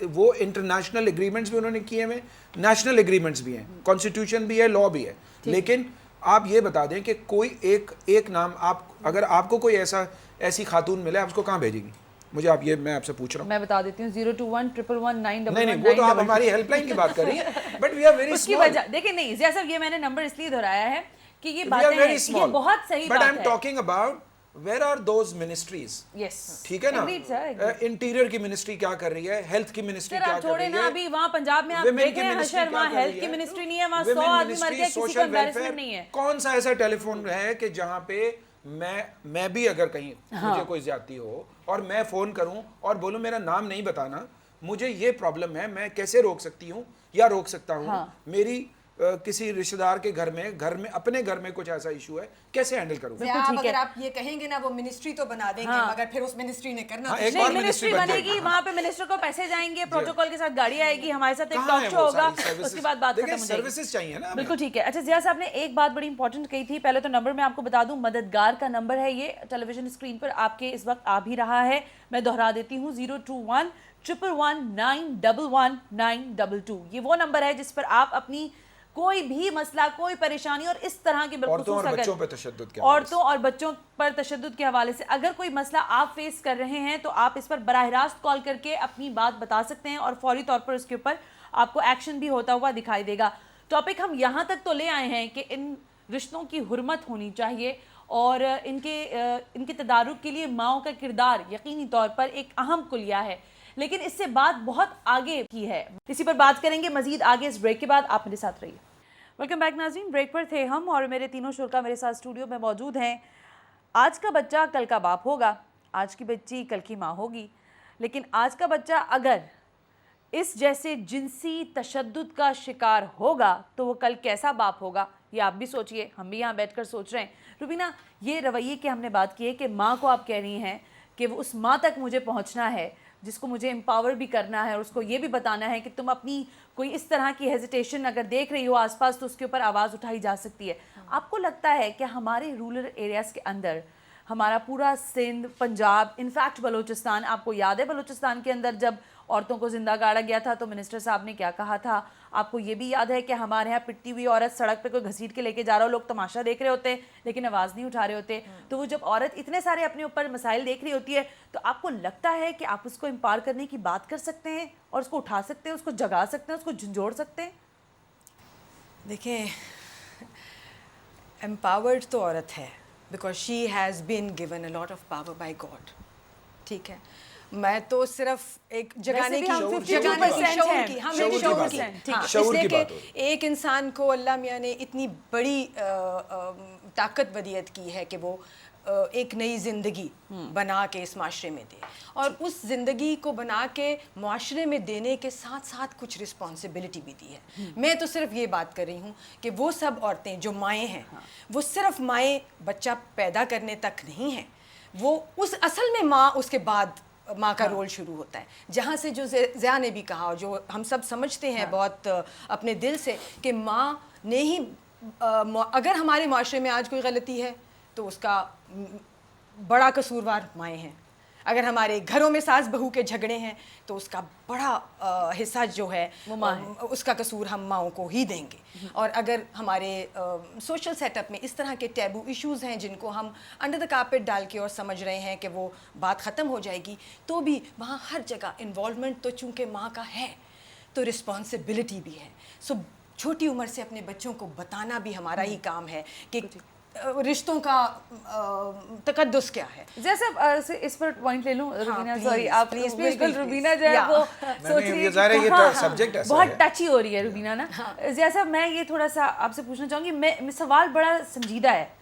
वो इंटरनेशनल एग्रीमेंट्स भी उन्होंने किए हुए, नेशनल एग्रीमेंट्स भी हैं, कॉन्स्टिट्यूशन भी है, लॉ भी है। लेकिन आप ये बता दें कि कोई एक नाम, आप अगर आपको कोई ऐसी खातून मिले, आप उसको कहाँ भेजेंगी? मुझे आप ये, मैं आपसे पूछ रहा हूँ। मैं बता देती हूँ 021111911। नहीं, वो तो आप हमारी हेल्पलाइन की बात कर रही हैं, बट वी आर वेरी उसकी वजह देखिए, नहीं ज़िया साहब, ये मैंने नंबर इसलिए दोहराया है कि ये बातें हैं, ये बहुत सही बात है। But I am talking about where are those ministries? Yes, ठीक है ना, इंटीरियर की मिनिस्ट्री क्या कर रही है, हेल्थ की मिनिस्ट्री क्या कर रही है, अभी वहां पंजाब में आप देख रहे हैं हशर, वहां हेल्थ की मिनिस्ट्री नहीं है, वहां 100 आदमी मर गए, किसी को एम्बैरेसमेंट नहीं है। कौन सा ऐसा टेलीफोन है कि जहां पे मैं भी अगर कहीं मुझे कोई ज्यादती हो और मैं फोन करूं और बोलूं मेरा नाम नहीं बताना, मुझे ये प्रॉब्लम है, मैं कैसे रोक सकती हूँ या रोक सकता हूँ? मेरी किसी रिश्तेदार के घर में अपने घर में कुछ ऐसा इशू है, कैसे हैंडल करूं? अगर आप ये कहेंगे ना वो मिनिस्ट्री तो बना देंगे, मगर फिर उस मिनिस्ट्री ने करना नहीं, मिनिस्ट्री बनेगी, वहां पे मिनिस्टर को पैसे जाएंगे, प्रोटोकॉल के साथ गाड़ी आएगी, हमारे साथ एक टॉक शो होगा, उसके बाद बात खत्म हो जाएगी। सर्विसेज चाहिए ना। बिल्कुल ठीक है। अच्छा जिया साहब ने एक बात बड़ी इंपॉर्टेंट कही थी, पहले तो नंबर मैं आपको बता दूं, मददगार का नंबर है ये, टेलीविजन स्क्रीन पर आपके इस वक्त आ भी रहा है, मैं दोहरा देती हूँ, 021-111-911-922। ये वो नंबर है जिस पर आप अपनी कोई भी मसला, कोई परेशानी और इस तरह की औरतों और बच्चों पर तशद्दुद के हवाले से अगर कोई मसला आप फेस कर रहे हैं तो आप इस पर बराह रास्त कॉल करके अपनी बात बता सकते हैं और फौरी तौर पर उसके ऊपर आपको एक्शन भी होता हुआ दिखाई देगा। टॉपिक हम यहाँ तक तो ले आए हैं कि इन रिश्तों की हुर्मत होनी चाहिए और इनके तदारुक के लिए माओं का किरदार यकीनी तौर पर एक अहम कुलिया है, लेकिन इससे बात बहुत आगे की है। इसी पर बात करेंगे मजीद आगे इस ब्रेक के बाद। आप मेरे साथ रहिए। वेलकम बैक नाज़रीन, ब्रेक पर थे हम और मेरे तीनों शुरका मेरे साथ स्टूडियो में मौजूद हैं। आज का बच्चा कल का बाप होगा, आज की बच्ची कल की माँ होगी, लेकिन आज का बच्चा अगर इस जैसे जिनसी तशद्दुद का शिकार होगा तो वो कल कैसा बाप होगा, ये आप भी सोचिए, हम भी यहाँ बैठकर सोच रहे हैं। रुबीना, ये रवैये की हमने बात की है कि माँ को आप कह रही हैं कि वो उस माँ तक मुझे पहुँचना है जिसको मुझे एम्पावर भी करना है और उसको ये भी बताना है कि तुम अपनी कोई इस तरह की हेजिटेशन अगर देख रही हो आसपास तो उसके ऊपर आवाज़ उठाई जा सकती है। आपको लगता है कि हमारे रूरल एरियाज़ के अंदर, हमारा पूरा सिंध, पंजाब, इनफैक्ट बलूचिस्तान, आपको याद है बलूचिस्तान के अंदर जब औरतों को जिंदा गाड़ा गया था तो मिनिस्टर साहब ने क्या कहा था? आपको ये भी याद है कि हमारे यहाँ पिटती हुई औरत सड़क पे कोई घसीट के लेके जा रहा हो, लोग तमाशा देख रहे होते लेकिन आवाज़ नहीं उठा रहे होते। तो वो जब औरत इतने सारे अपने ऊपर मसाइल देख रही होती है तो आपको लगता है कि आप उसको एम्पावर करने की बात कर सकते हैं और उसको उठा सकते हैं, उसको जगा सकते हैं, उसको झंझोड़ सकते हैं? देखिए, एम्पावर्ड तो औरत है because she has been given a lot of power by God. ठीक है, मैं तो सिर्फ एक जगाने की शऊर की एक इंसान को अल्लाह मियाँ ने इतनी बड़ी ताकत वदियत की है कि वो एक नई ज़िंदगी बना के इस माशरे में दे, और उस ज़िंदगी को बना के माशरे में देने के साथ साथ कुछ रिस्पॉन्सिबिलिटी भी दी है। मैं तो सिर्फ ये बात कर रही हूँ कि वो सब औरतें जो माएँ हैं, वो सिर्फ माएँ बच्चा पैदा करने तक नहीं हैं, वो उस असल में माँ, उसके बाद माँ का रोल शुरू होता है, जहाँ से जो ज़िया ने भी कहा और जो हम सब समझते हैं बहुत अपने दिल से कि माँ ने ही अगर हमारे माशरे में आज कोई गलती है तो उसका बड़ा कसूरवार माएँ हैं। अगर हमारे घरों में सास बहू के झगड़े हैं तो उसका बड़ा हिस्सा जो है उसका कसूर हम माओं को ही देंगे। और अगर हमारे सोशल सेटअप में इस तरह के टैबू इश्यूज़ हैं जिनको हम अंडर द कारपेट डाल के और समझ रहे हैं कि वो बात ख़त्म हो जाएगी, तो भी वहाँ हर जगह इन्वॉल्वमेंट तो चूँकि माँ का है तो रिस्पॉन्सिबिलिटी भी है। सो छोटी उम्र से अपने बच्चों को बताना भी हमारा ही काम है कि रिश्तों का तकद्दुस क्या है। जैसे इस पर पॉइंट ले लूं रुबीना, सॉरी आप प्लीज बिल्कुल रुबीना जो है वो सोच रही है ये तो सब्जेक्ट ऐसा बहुत टची हो रही है रुबीना ना। जैसा मैं ये थोड़ा सा आपसे पूछना चाहूँगी, मैं सवाल बड़ा संजीदा है।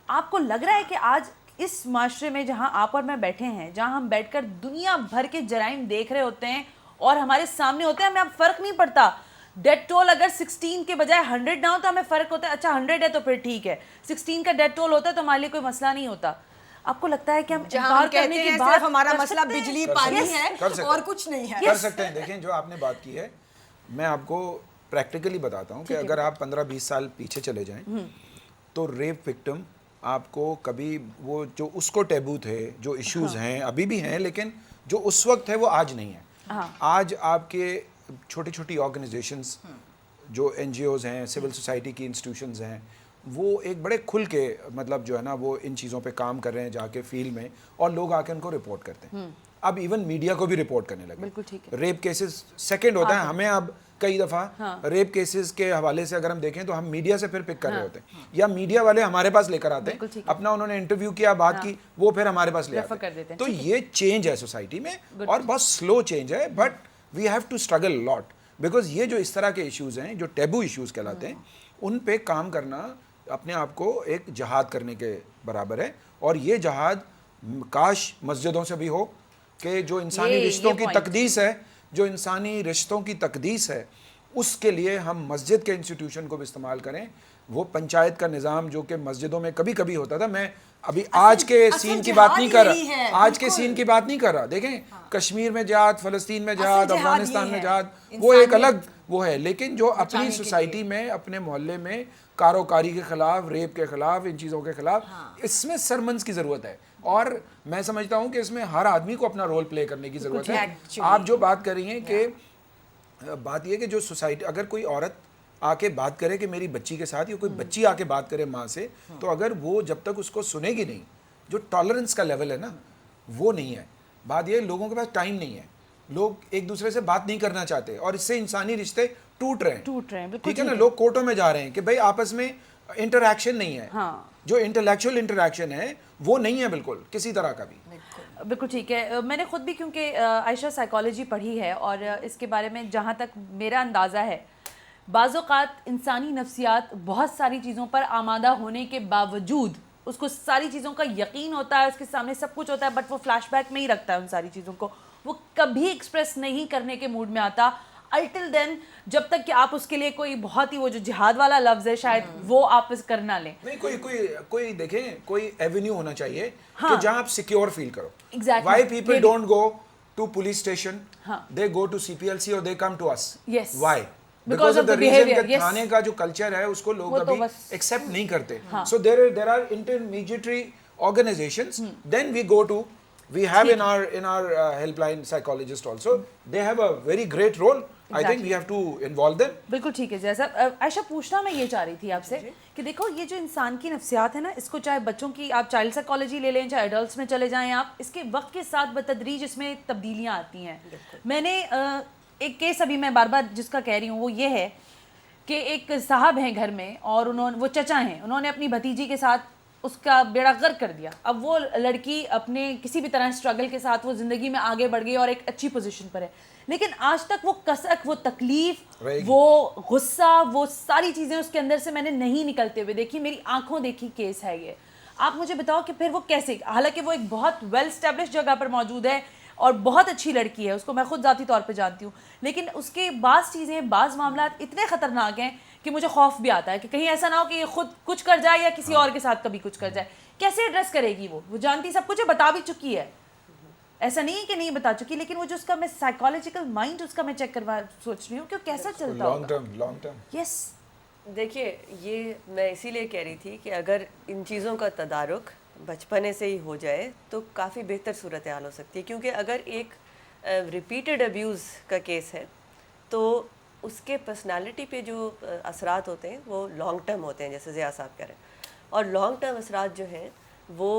आपको लग रहा है कि आज इस माशरे में जहाँ आप और मैं बैठे हैं, जहाँ हम बैठकर दुनिया भर के जराइम देख रहे होते हैं और हमारे सामने होते हैं, हमें अब फ़र्क नहीं पड़ता डेथ टोल अगर 16 के बजाय 100 ना हो तो हमें फ़र्क होता है, अच्छा 100 है तो फिर ठीक है, 16 का डेथ टोल होता है तो हमारे लिए कोई मसला नहीं होता। आपको लगता है कि हम जहाँ कहते हैं सिर्फ हमारा मसला बिजली पानी है और कुछ नहीं है? कर सकते हैं। देखें, जो आपने बात की है मैं आपको प्रैक्टिकली बताता हूँ कि अगर आप 15-20 साल पीछे चले जाएं तो रेप विक्टिम आपको कभी वो जो उसको टैबू थे, जो इश्यूज हैं अभी भी हैं, लेकिन जो उस वक्त है वो आज नहीं है। आज आपके छोटी छोटी ऑर्गेनाइजेशंस जो NGOs हैं, सिविल सोसाइटी की इंस्टीट्यूशंस हैं, वो एक बड़े खुल के मतलब जो है ना वो इन चीज़ों पे काम कर रहे हैं जाके फील्ड में, और लोग आके उनको रिपोर्ट करते हैं। अब इवन मीडिया को भी रिपोर्ट करने लगे। बिल्कुल ठीक है। रेप केसेस सेकंड होता है, हमें अब कई दफ़ा रेप केसेस के हवाले से अगर हम देखें तो हम मीडिया से फिर पिक कर रहे होते हैं, या मीडिया वाले हमारे पास लेकर आते हैं, अपना उन्होंने इंटरव्यू किया, बात की, वो फिर हमारे पास ले आते हैं। तो ये चेंज है सोसाइटी में, और बहुत स्लो चेंज है, but we have to struggle lot, because ये जो इस तरह के इश्यूज हैं, जो टैबू इश्यूज कहलाते हैं, उन पे काम करना अपने आप को एक जहाद करने के बराबर है। और ये जहाद काश मस्जिदों से भी हो, कि जो इंसानी रिश्तों की तकदीस है, जो इंसानी रिश्तों की तकदीस है, उसके लिए हम मस्जिद के इंस्टीट्यूशन को भी इस्तेमाल करें। वो पंचायत का निज़ाम जो कि मस्जिदों में कभी कभी होता था, मैं अभी आज के सीन की बात नहीं कर रहा, आज के सीन की बात नहीं कर रहा। देखें, कश्मीर में जिहाद, फ़लस्तीन में जिहाद, अफगानिस्तान में जिहाद, वो एक अलग वो है, लेकिन जो अपनी सोसाइटी में, अपने मोहल्ले में कारोकारी के खिलाफ, रेप के खिलाफ, इन चीज़ों के खिलाफ, इसमें सरमंस की ज़रूरत है। और मैं समझता हूँ कि इसमें हर आदमी को अपना रोल प्ले करने की ज़रूरत है। आप जो बात कर रही हैं कि बात यह कि जो सोसाइटी, अगर कोई औरत आके बात करे कि मेरी बच्ची के साथ, या कोई बच्ची आके बात करे माँ से, तो अगर वो जब तक उसको सुनेगी नहीं, जो टॉलरेंस का लेवल है ना, वो नहीं है। बात ये, लोगों के पास टाइम नहीं है, लोग एक दूसरे से बात नहीं करना चाहते, और इससे इंसानी रिश्ते टूट रहे हैं। ठीक है ना, लोग कोर्टों में जा रहे हैं कि भाई आपस में इंटरैक्शन नहीं है। जो इंटेलेक्चुअल इंटरैक्शन है वो नहीं है बिल्कुल किसी तरह का भी। बिल्कुल ठीक है। मैंने खुद भी, क्योंकि आयशा साइकोलॉजी पढ़ी है, और इसके बारे में जहाँ तक मेरा अंदाज़ा है, बाज़-औक़ात इंसानी नफ्सियात बहुत सारी चीज़ों पर आमादा होने के बावजूद उसको सारी चीज़ों का यकीन होता है, उसके सामने सब कुछ होता है, बट वो फ्लैशबैक में ही रखता है उन सारी चीज़ों को, वो कभी एक्सप्रेस नहीं करने के मूड में आता अल्टिल देन, जब तक कि आप उसके लिए कोई बहुत ही वो जो जिहाद वाला लफ्ज है शायद वो आप कर ना लें। नहीं, कोई देखें, कोई एवेन्यू होना चाहिए कि जहां आप सिक्योर फील करो। Exactly. Why people don't go to police station? They go to CPLC or they come to us. Yes. Why? Because of the reason कि थाने का जो कल्चर है उसको लोग अभी एक्सेप्ट नहीं करते। So there are intermediary organizations. Then we go to, we have in our helpline psychologist also. They have a very great role. I think we have to involve them. बिल्कुल ठीक है। जैसा आयशा पूछना मैं ये चाह रही थी आपसे कि देखो ये जो इंसान की नफ्सियात है ना, इसको चाहे बच्चों की आप चाइल्ड साइकोलॉजी ले लें, चाहे एडल्ट्स में चले जाएं आप, इसके वक्त के साथ बतदरीज इसमें तब्दीलियाँ आती हैं। मैंने एक केस अभी मैं बार बार जिसका कह रही हूँ वो ये है कि एक साहब हैं घर में, और उन्होंने, वो चचा हैं, उन्होंने अपनी भतीजी के साथ उसका बेड़ा गर्क कर दिया। अब वो लड़की अपने किसी भी तरह स्ट्रगल के साथ वो ज़िंदगी में आगे बढ़ गई और एक अच्छी पोजीशन पर है, लेकिन आज तक वो कसक, वो तकलीफ, वो गुस्सा, वो सारी चीज़ें उसके अंदर से मैंने नहीं निकलते हुए देखी। मेरी आंखों देखी केस है ये। आप मुझे बताओ कि फिर वो कैसे, हालांकि वो एक बहुत वेल स्टैब्लिश जगह पर मौजूद है और बहुत अच्छी लड़की है, उसको मैं खुद ज़ाती तौर पे जानती हूँ, लेकिन उसके बाज़ चीज़ें, बाज़ मामला इतने ख़तरनाक हैं कि मुझे खौफ भी आता है कि कहीं ऐसा ना हो कि ये खुद कुछ कर जाए या किसी और के साथ कभी कुछ कर जाए। कैसे एड्रेस करेगी वो जानती सब कुछ है, बता भी चुकी है, ऐसा नहीं है कि नहीं बता चुकी, लेकिन वो जो उसका मैं साइकोलॉजिकल माइंड उसका मैं चेक करवा सोच रही हूँ कि कैसा चलता है लॉन्ग टर्म। यस, देखिए ये मैं इसीलिए कह रही थी कि अगर इन चीज़ों का तदारुक बचपने से ही हो जाए तो काफ़ी बेहतर सूरत हाल हो सकती है, क्योंकि अगर एक रिपीटेड अब्यूज़ का केस है तो उसके पर्सनालिटी पे जो असरात होते हैं वो लॉन्ग टर्म होते हैं, जैसे ज़िया साहब कह रहे हैं, और लॉन्ग टर्म असरात जो हैं वो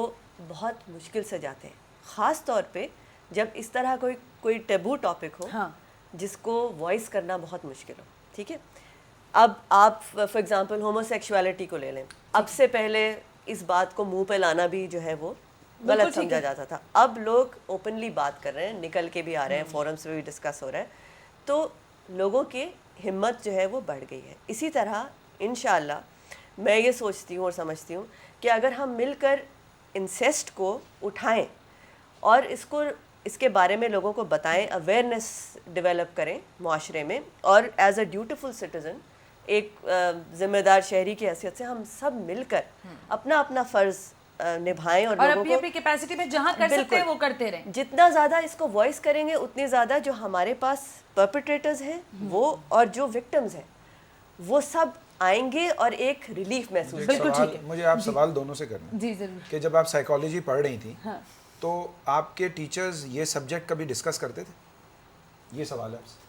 बहुत मुश्किल से जाते हैं, ख़ास तौर पे जब इस तरह कोई टैबू टॉपिक हो जिसको वॉइस करना बहुत मुश्किल हो। ठीक है, अब आप फॉर एग्ज़ाम्पल होमोसेक्सुअलिटी को ले लें, अब से पहले इस बात को मुंह पे लाना भी जो है वो गलत समझा जाता था, अब लोग ओपनली बात कर रहे हैं, निकल के भी आ रहे हैं, फोरम्स में भी डिस्कस हो रहा है, तो लोगों की हिम्मत जो है वो बढ़ गई है। इसी तरह इंशाअल्लाह मैं ये सोचती हूँ और समझती हूँ कि अगर हम मिलकर इंसेस्ट को उठाएं और इसके बारे में लोगों को बताएं, अवेयरनेस डेवलप करें माशरे में, और एज अ ड्यूटीफुल सिटीज़न, एक ज़िम्मेदार शहरी की हैसियत से हम सब मिलकर अपना अपना फ़र्ज़ निभाएं और लोगों को अपनी कैपेसिटी में जहाँ कर सकते हैं वो करते रहें। जितना ज़्यादा इसको वॉइस करेंगे उतनी ज़्यादा जो हमारे पास परपेट्रेटर्स हैं वो और जो विक्टिम्स हैं वो सब आएंगे और एक रिलीफ महसूस। बिल्कुल ठीक है। मुझे आप सवाल दोनों से करना जी जरूर कि जब आप साइकोलॉजी पढ़ रही थी तो आपके टीचर्स ये सब्जेक्ट कभी डिस्कस करते थे? ये सवाल है आपसे।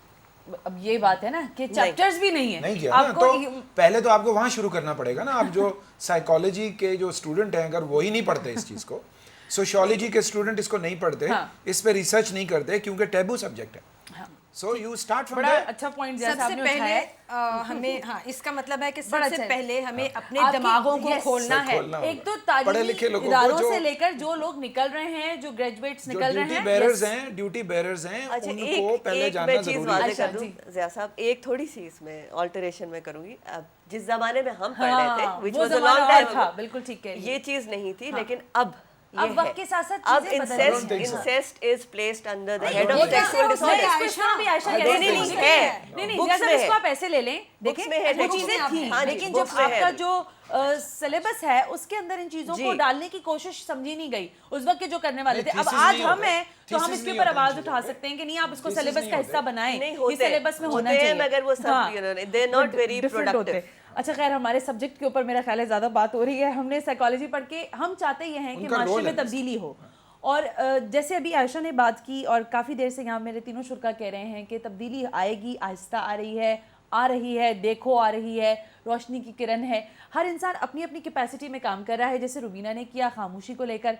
अब ये बात है ना कि चैप्टर्स भी नहीं है, नहीं किया ना, तो पहले तो आपको वहाँ शुरू करना पड़ेगा ना। आप जो साइकोलॉजी के जो स्टूडेंट हैं अगर वही नहीं पढ़ते इस चीज़ को, सोशियोलॉजी के स्टूडेंट इसको नहीं पढ़ते, इस पे रिसर्च नहीं करते क्योंकि टैबू सब्जेक्ट है। So you start from बड़ा there. अच्छा पॉइंट जैसा सबसे आपने पहले उठाया हमें हाँ इसका मतलब है कि बड़ा सबसे अच्छा है। पहले हमें अपने आपकी- दिमागों को yes, खोलना है। एक तो पढ़े लिखे तालीमी लोगों को इदारों जो- से लेकर जो लोग निकल रहे हैं, जो ग्रेजुएट्स जो निकल रहे ड्यूटी हैं, बेरर्स yes, हैं, ड्यूटी बेरर्स हैं, अच्छा, उनको पहले जानना मैं चीज जरूरी वाजे है। कर दूं जिया साहब, एक थोड़ी सी इसमें ऑल्टरेशन में करूंगी। अब जिस जमाने में हम पढ़ रहे थे, which वो was a जमाना long और time था, ago, बिल्कुल ठीक कह रही ये हैं। चीज नहीं थी, लेकिन अब अब वक्त के साथ साथ अब चीजें बदल रही हैं। incest is placed under the I head don't of think sexual so. disorder। नहीं, इसमें भी आयशा कह रही नहीं, है। नहीं, नहीं, है। नहीं, Books जैसा में इसको है। आप ऐसे ले लें, देखें में है, वो books चीजें में थी, हाँ जी, लेकिन books जब में आपका है। जो सिलेबस है उसके अंदर इन चीजों को जी। डालने की कोशिश समझी नहीं गई उस वक्त के जो करने वाले थे। अब thesis आज नहीं हम होता है। हैं तो हम thesis इसके नहीं ऊपर होता है आवाज इन उठा सकते हैं कि नहीं आप इसको thesis सिलेबस नहीं का होते। हिस्सा बनाएं, नहीं ये होते, सिलेबस में होना होते हैं, चाहिए, मगर वो सब, हाँ, you know, they're not very different होते हैं। productive। अच्छा खैर, हमारे सब्जेक्ट के ऊपर मेरा ख्याल है ज़्यादा बात हो रही है। हमने साइकोलॉजी पढ़ के हम चाहते ये हैं कि उनका माशरे role में है तब्दीली हो। और जैसे अभी आयशा ने बात की और काफ़ी देर से यहाँ मेरे तीनों शुरा कह रहे हैं कि तब्दीली आएगी, आहिस्ता आ रही है, देखो आ रही है, रोशनी की किरण है। हर इंसान अपनी अपनी कैपेसिटी में काम कर रहा है, जैसे रुबीना ने किया खामोशी को लेकर,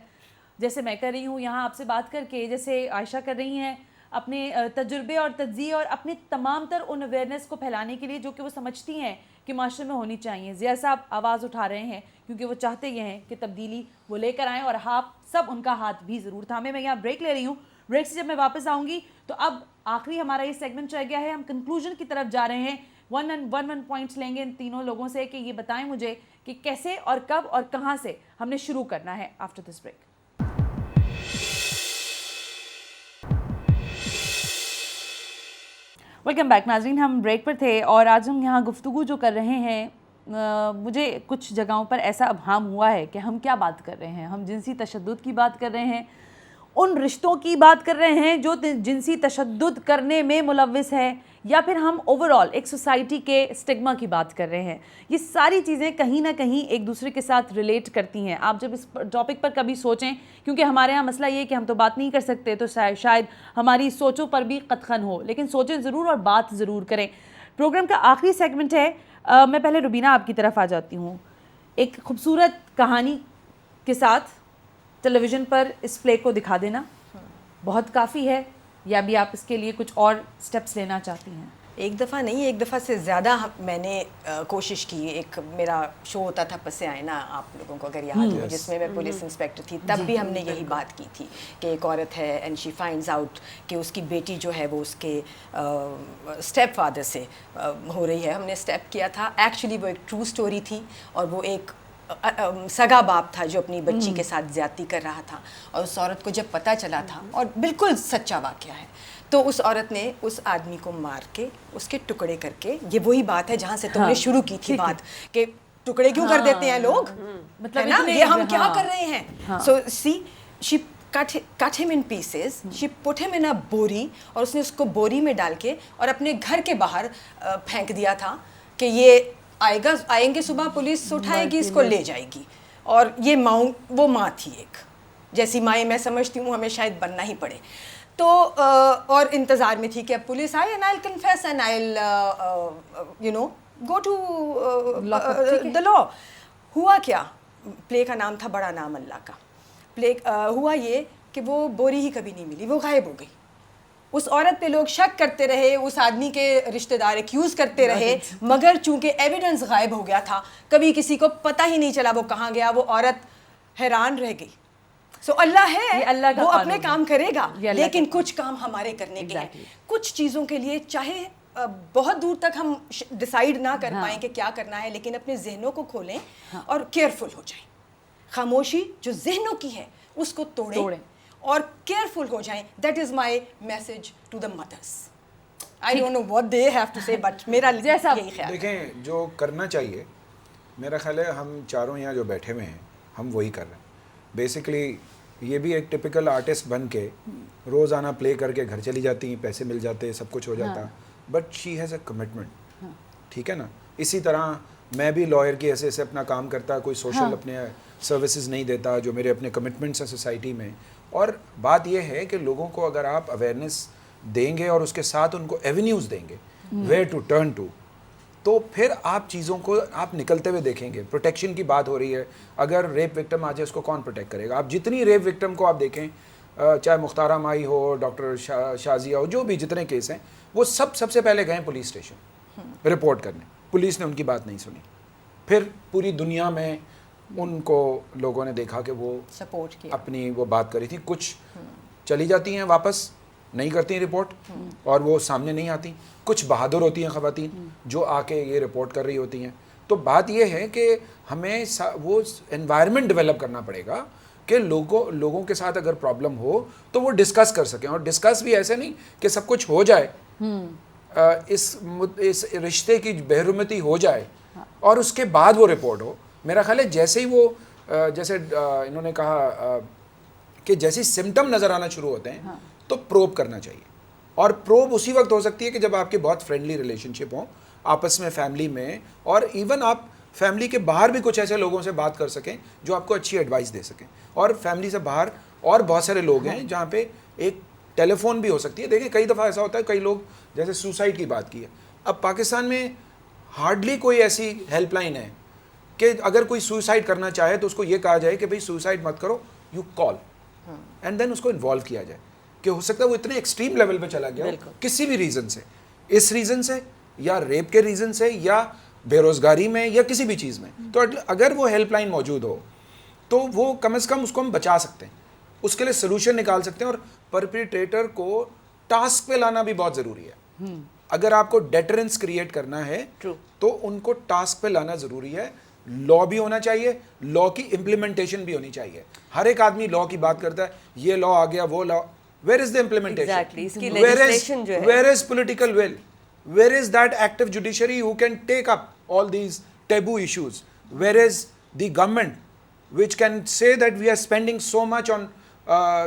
जैसे मैं कर रही हूँ यहाँ आपसे बात करके, जैसे आयशा कर रही हैं अपने तजुर्बे और तज्ज़िये और अपने तमाम तर उन अवेयरनेस को फैलाने के लिए जो कि वो समझती हैं कि माशरे में होनी चाहिए। ज़िया साहब आवाज़ उठा रहे हैं क्योंकि वो चाहते ये हैं कि तब्दीली वो लेकर आएँ और आप सब उनका हाथ भी ज़रूर थामे। मैं यहाँ ब्रेक ले रही हूँ, ब्रेक से जब मैं वापस आऊँगी तो अब आखिरी हमारा ये सेगमेंट रह गया है, हम कंक्लूजन की तरफ जा रहे हैं। वन पॉइंट्स लेंगे इन तीनों लोगों से कि ये बताएं मुझे कि कैसे और कब और कहाँ से हमने शुरू करना है after this break. Welcome back नाज़रीन, हम ब्रेक पर थे और आज हम यहाँ गुफ्तगू जो कर रहे हैं, मुझे कुछ जगहों पर ऐसा अबहाम हुआ है कि हम क्या बात कर रहे हैं। हम जिनसी तशद्दुद की बात कर रहे हैं, उन रिश्तों की बात कर रहे हैं जो जिनसी तशद्दुद करने में मुलव्विस है, या फिर हम ओवरऑल एक सोसाइटी के स्टिग्मा की बात कर रहे हैं। ये सारी चीज़ें कहीं ना कहीं एक दूसरे के साथ रिलेट करती हैं। आप जब इस टॉपिक पर कभी सोचें, क्योंकि हमारे यहाँ मसला ये है कि हम तो बात नहीं कर सकते, तो शायद हमारी सोचों पर भी कतखन हो, लेकिन सोचें ज़रूर और बात ज़रूर करें। प्रोग्राम का आखिरी सेगमेंट है, मैं पहले रुबीना आपकी तरफ आ जाती हूँ। एक खूबसूरत कहानी के साथ टेलीविज़न पर इस प्ले को दिखा देना बहुत काफ़ी है, या भी आप इसके लिए कुछ और स्टेप्स लेना चाहती हैं? एक दफ़ा नहीं, एक दफ़ा से ज़्यादा मैंने कोशिश की। एक मेरा शो होता था पसे आईना, आप लोगों को अगर याद हो, जिसमें मैं पुलिस इंस्पेक्टर थी, तब भी हमने यही बात की थी कि एक औरत है एंड शी फाइंड्स आउट कि उसकी बेटी जो है वो उसके स्टेप फादर से हो रही है। हमने स्टेप किया था, एक्चुअली वो एक ट्रू स्टोरी थी और वो एक सगा बाप था जो अपनी बच्ची के साथ ज्यादती कर रहा था, और उस औरत को जब पता चला था, और बिल्कुल सच्चा वाक़या है, तो उस औरत ने उस आदमी को मार के उसके टुकड़े करके, ये वही बात है जहाँ से तुमने शुरू की थी बात कि टुकड़े क्यों कर देते हैं लोग, मतलब ना, ये हम क्या कर रहे हैं। सो सी she cut him in pieces, she put him in a बोरी, और उसने उसको बोरी में डाल के और अपने घर के बाहर फेंक दिया था कि ये आएंगे सुबह, पुलिस उठाएगी इसको, ले जाएगी। और ये वो माँ थी, एक जैसी माएँ मैं समझती हूँ हमें शायद बनना ही पड़े। तो और इंतज़ार में थी कि अब पुलिस आए and I will confess and I will you know go to the law. हुआ क्या, प्ले का नाम था बड़ा नाम अल्लाह का। प्ले हुआ ये कि वो बोरी ही कभी नहीं मिली, वो गायब हो गई। उस औरत पे लोग शक करते रहे, उस आदमी के रिश्तेदार एक्यूज़ करते रहे, मगर चूंकि एविडेंस गायब हो गया था, कभी किसी को पता ही नहीं चला वो कहाँ गया। वो औरत हैरान रह गई। सो अल्लाह है, अल्लाह वो अपने काम करेगा, लेकिन कुछ काम हमारे करने के हैं। कुछ चीज़ों के लिए चाहे बहुत दूर तक हम डिसाइड ना कर पाएँ कि क्या करना है, लेकिन अपने जहनों को खोलें और केयरफुल हो जाएं। खामोशी जो जहनों की है उसको तोड़ें और केयरफुल हो जाएं। That is my message to the mothers. I don't know what they have to say, but मेरा जैसा यही ख्याल। देखें, जो करना चाहिए, मेरा ख्याल है हम चारों यहाँ जो बैठे हुए हैं हम वही कर रहे हैं। बेसिकली ये भी एक टिपिकल आर्टिस्ट बन के रोज़ाना प्ले करके घर चली जाती, पैसे मिल जाते, सब कुछ हो जाता, but she has a commitment. ठीक है ना। इसी तरह मैं भी लॉयर की ऐसे ऐसे अपना काम करता, कोई सोशल अपने सर्विसेज नहीं देता, जो मेरे अपने कमिटमेंट्स हैं सोसाइटी में। और बात यह है कि लोगों को अगर आप अवेयरनेस देंगे और उसके साथ उनको एवेन्यूज़ देंगे वेयर टू टर्न टू, तो फिर आप चीज़ों को आप निकलते हुए देखेंगे। प्रोटेक्शन की बात हो रही है, अगर रेप विक्टिम आ जाए उसको कौन प्रोटेक्ट करेगा। आप जितनी रेप विक्टिम को आप देखें, चाहे मुख्तारा माई हो, डॉक्टर शाजिया हो, जो भी जितने केस हैं, वो सबसे पहले गए पुलिस स्टेशन रिपोर्ट करने। पुलिस ने उनकी बात नहीं सुनी। फिर पूरी दुनिया में उनको लोगों ने देखा कि वो सपोर्ट किया, अपनी वो बात करी थी। कुछ चली जाती हैं वापस, नहीं करती हैं रिपोर्ट और वो सामने नहीं आती। कुछ बहादुर होती हैं ख़वातीन जो आके ये रिपोर्ट कर रही होती हैं। तो बात ये है कि हमें वो एनवायरनमेंट डेवलप करना पड़ेगा कि लोगों के साथ अगर प्रॉब्लम हो तो वो डिस्कस कर सकें, और डिस्कस भी ऐसे नहीं कि सब कुछ हो जाए, इस रिश्ते की बेहरुमती हो जाए और उसके बाद वो रिपोर्ट हो। मेरा ख्याल है जैसे ही वो जैसे इन्होंने कहा कि जैसे सिम्टम नज़र आना शुरू होते हैं तो प्रोब करना चाहिए। और प्रोब उसी वक्त हो सकती है कि जब आपके बहुत फ्रेंडली रिलेशनशिप हो आपस में, फैमिली में, और इवन आप फैमिली के बाहर भी कुछ ऐसे लोगों से बात कर सकें जो आपको अच्छी एडवाइस दे सकें। और फैमिली से बाहर और बहुत सारे लोग हैं जहाँ पे एक टेलीफोन भी हो सकती है। देखें कई दफ़ा ऐसा होता है, कई लोग जैसे सुसाइड की बात की है, अब पाकिस्तान में हार्डली कोई ऐसी हेल्पलाइन है कि अगर कोई सुसाइड करना चाहे तो उसको ये कहा जाए कि भाई सुसाइड मत करो, यू कॉल, एंड देन उसको इन्वॉल्व किया जाए। कि हो सकता है वो इतने एक्सट्रीम लेवल पे चला गया किसी भी रीज़न से, इस रीज़न से या रेप के रीज़न से या बेरोज़गारी में या किसी भी चीज़ में, तो अगर वो हेल्पलाइन मौजूद हो तो वो कम से कम उसको हम बचा सकते हैं, उसके लिए सोल्यूशन निकाल सकते हैं। और परपिट्रेटर को टास्क पे लाना भी बहुत ज़रूरी है। अगर आपको डेटरेंस क्रिएट करना है तो उनको टास्क पे लाना ज़रूरी है। लॉ भी होना चाहिए, लॉ की इम्प्लीमेंटेशन भी होनी चाहिए। हर एक आदमी लॉ की बात करता है, ये लॉ आ गया, वो law, where is the implementation? Where is political will? Where is that active judiciary who can take up all these taboo issues? Where is the government which can say that we are spending so much on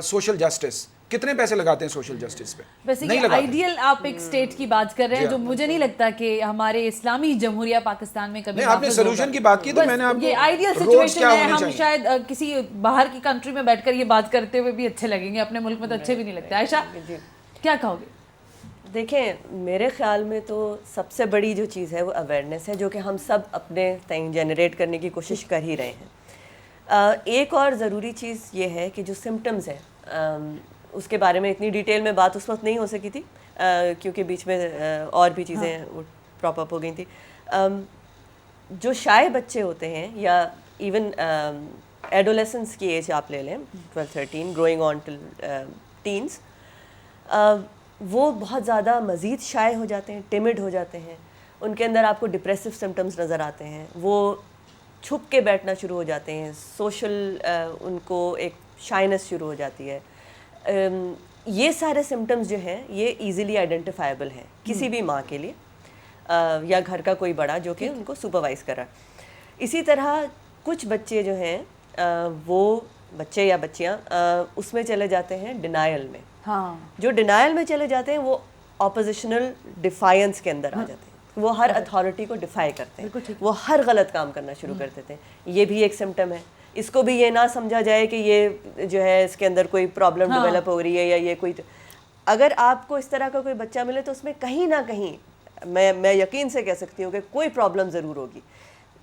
social justice? कितने पैसे लगाते हैं social justice पे? वैसे ये ideal आप एक state की बात कर रहे हैं जो मुझे नहीं लगता कि हमारे इस्लामी जमहूरिया पाकिस्तान में कभी। नहीं, आपने सोल्यूशन की बात की तो मैंने आपको ये आइडियल सिचुएशन है। हम शायद किसी बाहर की कंट्री में बैठकर ये बात करते हुए भी अच्छे लगेंगे, अपने मुल्क में तो अच्छे भी नहीं लगते। आयशा क्या कहोगे? देखें, मेरे ख्याल में तो सबसे बड़ी जो चीज़ है वो अवेयरनेस है, जो कि हम सब अपने तय जनरेट करने की कोशिश कर ही रहे हैं। एक और ज़रूरी चीज़ ये है कि जो सिम्टम्स हैं उसके बारे में इतनी डिटेल में बात उस वक्त नहीं हो सकी थी क्योंकि बीच में और भी चीज़ें वो प्रॉप अप हो गई थी। जो शाय बच्चे होते हैं या इवन एडोलेसेंस की एज आप ले लें 12-13 ग्रोइंग ऑन टिल टीन्स, वो बहुत ज़्यादा मज़ीद शाय हो जाते हैं, टिमिड हो जाते हैं। उनके अंदर आपको डिप्रेसिव सिम्टम्स नज़र आते हैं, वो छुप के बैठना शुरू हो जाते हैं, सोशल उनको एक शाइनेस शुरू हो जाती है। ये सारे सिम्टम्स जो हैं ये इजीली आइडेंटिफाइबल हैं किसी भी माँ के लिए या घर का कोई बड़ा जो कि उनको सुपरवाइज कर रहा है। इसी तरह कुछ बच्चे जो हैं वो बच्चे या बच्चियाँ उसमें चले जाते हैं डिनायल में। जो डिनायल में चले जाते हैं वो ऑपोजिशनल डिफायंस के अंदर आ जाते हैं, वो हर अथॉरिटी को डिफाई करते हैं, वो हर गलत काम करना शुरू कर देते हैं। ये भी एक सिम्टम है। इसको भी ये ना समझा जाए कि ये जो है इसके अंदर कोई प्रॉब्लम डेवलप हो रही है या ये कोई, अगर आपको इस तरह का कोई बच्चा मिले तो उसमें कहीं ना कहीं मैं यकीन से कह सकती हूँ कि कोई प्रॉब्लम ज़रूर होगी।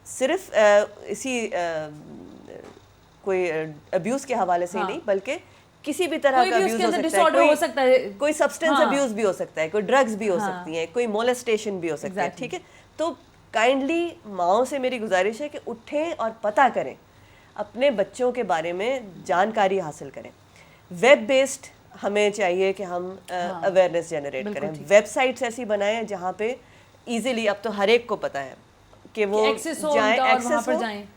सिर्फ इसी कोई अब्यूज़ के हवाले से ही नहीं, बल्कि किसी भी तरह का अब्यूज़ हो सकता है, कोई सब्सटेंस अब्यूज़ भी हो सकता है, कोई ड्रग्स भी हो सकती हैं, कोई मोलेस्टेशन भी हो सकता है। ठीक है, तो काइंडली माओं से मेरी गुजारिश है कि उठें और पता करें, अपने बच्चों के बारे में जानकारी हासिल करें। वेब बेस्ड हमें चाहिए कि हम अवेयरनेस जनरेट करें। वेबसाइट्स ऐसी बनाएं जहाँ पे इजीली, अब तो हर एक को पता है कि वो जाएं, एक्सेस हो,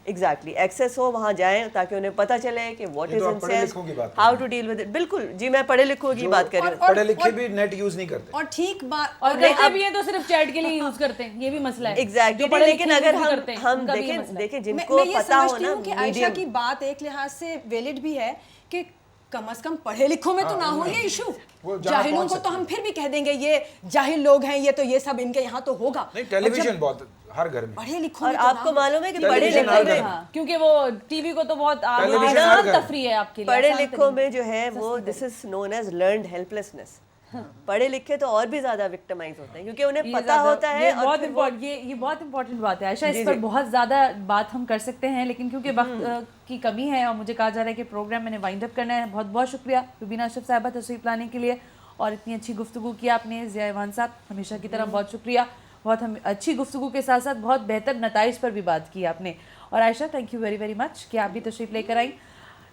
एग्जैक्टली एक्सेस हो, वहाँ जाएं ताकि उन्हें पता चले कि what is incest, how to deal with it. बिल्कुल जी, मैं पढ़े लिखों की बात कर रही हूँ। पढ़े लिखे भी नेट यूज नहीं करते, और ठीक बात, और कहते भी हैं तो सिर्फ चैट के लिए यूज करते हैं, ये भी मसला है। एग्जैक्टली, लेकिन अगर हम देखें जिनको पता हो ना, कि आयशा की बात एक लिहाज से वैलिड भी है कि कम से कम पढ़े लिखों में तो ना हो ये इशू। जाहिलों को तो हम फिर भी कह देंगे ये जाहिल लोग हैं, ये तो ये सब इनके यहाँ तो होगा नहीं। टेलीविजन बहुत हर घर में, पढ़े लिखों और आपको मालूम है कि पढ़े लिखों में, क्योंकि वो टीवी को तो बहुत तफरी है आपके लिए। पढ़े लिखों में जो है वो this is known as learned helplessness. पढ़े लिखे तो और भी ज्यादा विक्टिमाइज होते हैं क्योंकि उन्हें ये पता ज़्यादा- होता है। ये और बहुत फिर ये बहुत इंपॉर्टेंट बात है आयशा। जी, इस पर जी। बहुत ज़्यादा बात हम कर सकते हैं, लेकिन क्योंकि वक्त की कमी है और मुझे कहा जा रहा है कि प्रोग्राम मैंने वाइंड अप करना है। बहुत बहुत शुक्रिया रुबीना अशरफ साहिबा तशरीफ लाने के लिए और इतनी अच्छी गुफ्तगू की आपने। ज़िया इवान साहब हमेशा की तरह बहुत शुक्रिया। बहुत हम अच्छी गुफ्तगू के साथ साथ बहुत बेहतर नताइज पर भी बात की आपने। और Ayesha thank you very very much कि आप भी तशरीफ़ लेकर आई।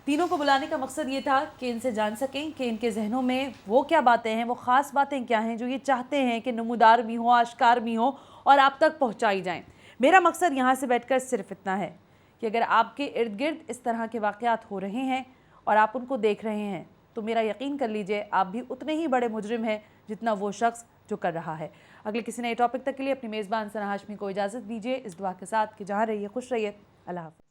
तीनों को बुलाने का मकसद ये था कि इनसे जान सकें कि इनके जहनों में वो क्या बातें हैं, वो ख़ास बातें क्या हैं जो ये चाहते हैं कि नमूदार भी हो, आश्कार भी हो और आप तक पहुंचाई जाएं। मेरा मकसद यहाँ से बैठकर सिर्फ इतना है कि अगर आपके इर्द गिर्द इस तरह के वाक़यात हो रहे हैं और आप उनको देख रहे हैं तो मेरा यकीन कर लीजिए आप भी उतने ही बड़े मुजरिम हैं जितना वो शख्स जो कर रहा है। अगले किसी नए टॉपिक तक के लिए अपनी मेज़बान सना हाशमी को इजाज़त दीजिए इस दुआ के साथ कि जहाँ रहिए खुश रहिए। अल्लाह हाफ़िज़।